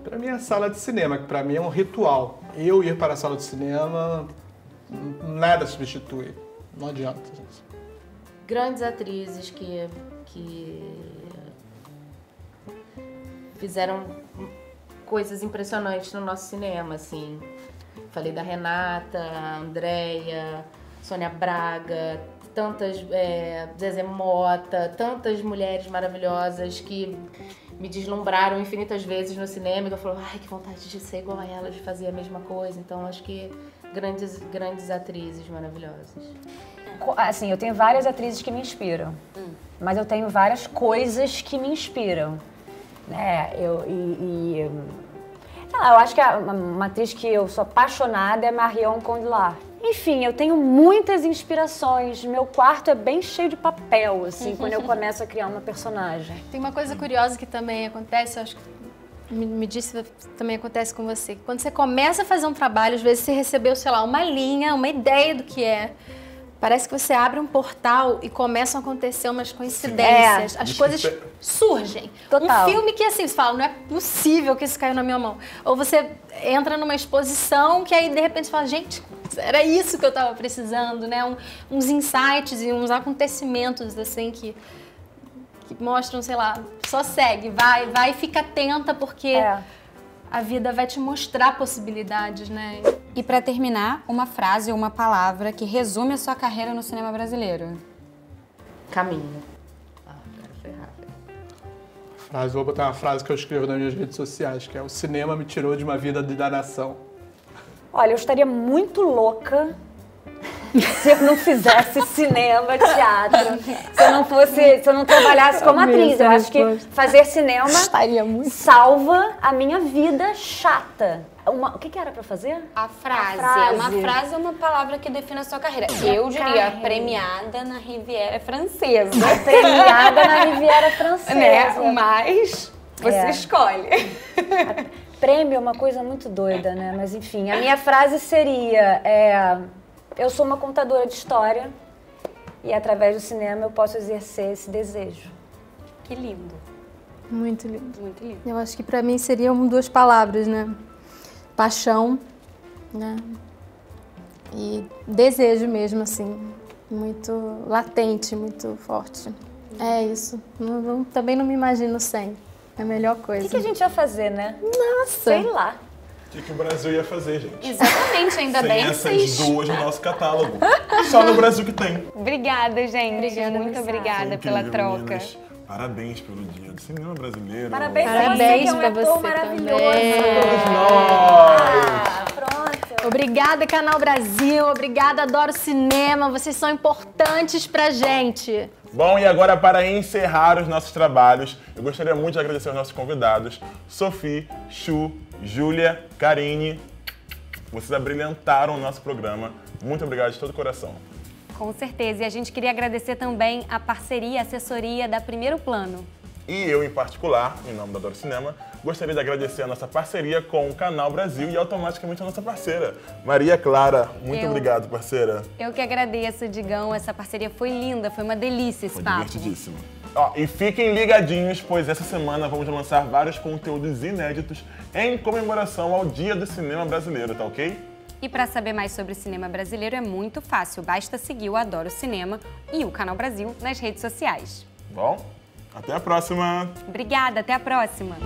Pra mim é a sala de cinema, que pra mim é um ritual. Eu ir para a sala de cinema, nada substitui. Não adianta, gente. Grandes atrizes que fizeram coisas impressionantes no nosso cinema, assim. Falei da Renata, Andréia, Sônia Braga, tantas, Zezé Mota, tantas mulheres maravilhosas que me deslumbraram infinitas vezes no cinema e eu falo, ai, que vontade de ser igual a ela, de fazer a mesma coisa. Então, acho que grandes atrizes maravilhosas. Assim, eu tenho várias atrizes que me inspiram, mas eu tenho várias coisas que me inspiram, né? Sei lá, eu acho que uma atriz que eu sou apaixonada é Marion Cotillard. Enfim, eu tenho muitas inspirações. Meu quarto é bem cheio de papel, assim, quando eu começo a criar uma personagem. Tem uma coisa curiosa que também acontece, eu acho que me disse também acontece com você. Quando você começa a fazer um trabalho, às vezes você recebeu, sei lá, uma linha, uma ideia do que é. Parece que você abre um portal e começam a acontecer umas coincidências. As coisas surgem. Total. Um filme que, assim, você fala, não é possível que isso caiu na minha mão. Ou você entra numa exposição que aí, de repente, você fala, gente, era isso que eu tava precisando, né? Uns insights e uns acontecimentos, assim, que mostram, sei lá, só segue, vai e fica atenta, porque a vida vai te mostrar possibilidades, né? E pra terminar, uma frase ou uma palavra que resume a sua carreira no cinema brasileiro. Caminho. Quero ferrar. Vou botar uma frase que eu escrevo nas minhas redes sociais, que é: o cinema me tirou de uma vida de danação. Olha, eu estaria muito louca se eu não fizesse cinema, teatro, se eu não trabalhasse como atriz. Eu acho que fazer cinema salva a minha vida chata. O que era pra fazer? A frase. Uma frase é uma palavra que define a sua carreira. Eu diria premiada na Riviera Francesa. Premiada na Riviera Francesa. Né? Mas você escolhe. Prêmio é uma coisa muito doida, né? Mas enfim, a minha frase seria... eu sou uma contadora de história e através do cinema eu posso exercer esse desejo. Que lindo. Muito lindo. Muito lindo. Eu acho que pra mim seriam duas palavras, né? Paixão, né? E desejo mesmo, assim, muito latente, muito forte. É isso. Também não me imagino sem. É a melhor coisa. O que a gente ia fazer, né? Nossa! Sei lá. O que o Brasil ia fazer, gente? Exatamente, ainda Sem bem essas duas no nosso catálogo. Só no Brasil que tem. Obrigada, gente. Obrigada, muito Marcelo. obrigada Foi pela incrível, troca. meninas. Parabéns pelo dia do cinema brasileiro. Parabéns pra Parabéns você, que é um pra ator você maravilhoso. Todos nós! Pronto. Obrigada, Canal Brasil. Obrigada, Adoro Cinema. Vocês são importantes pra gente. Bom, e agora para encerrar os nossos trabalhos, eu gostaria muito de agradecer aos nossos convidados, Sophie, Chu, Júlia, Karine. Vocês abrilhantaram o nosso programa. Muito obrigado de todo o coração. Com certeza. E a gente queria agradecer também a parceria, a assessoria da Primeiro Plano. E eu, em particular, em nome da Adoro Cinema, gostaria de agradecer a nossa parceria com o Canal Brasil e automaticamente a nossa parceira, Maria Clara. Muito obrigado, parceira. Eu que agradeço, Digão. Essa parceria foi linda, foi uma delícia esse Foi papo. divertidíssimo. Ó, e fiquem ligadinhos, pois essa semana vamos lançar vários conteúdos inéditos em comemoração ao Dia do Cinema Brasileiro, tá ok? E para saber mais sobre cinema brasileiro é muito fácil. Basta seguir o Adoro Cinema e o Canal Brasil nas redes sociais. Bom, até a próxima! Obrigada, até a próxima!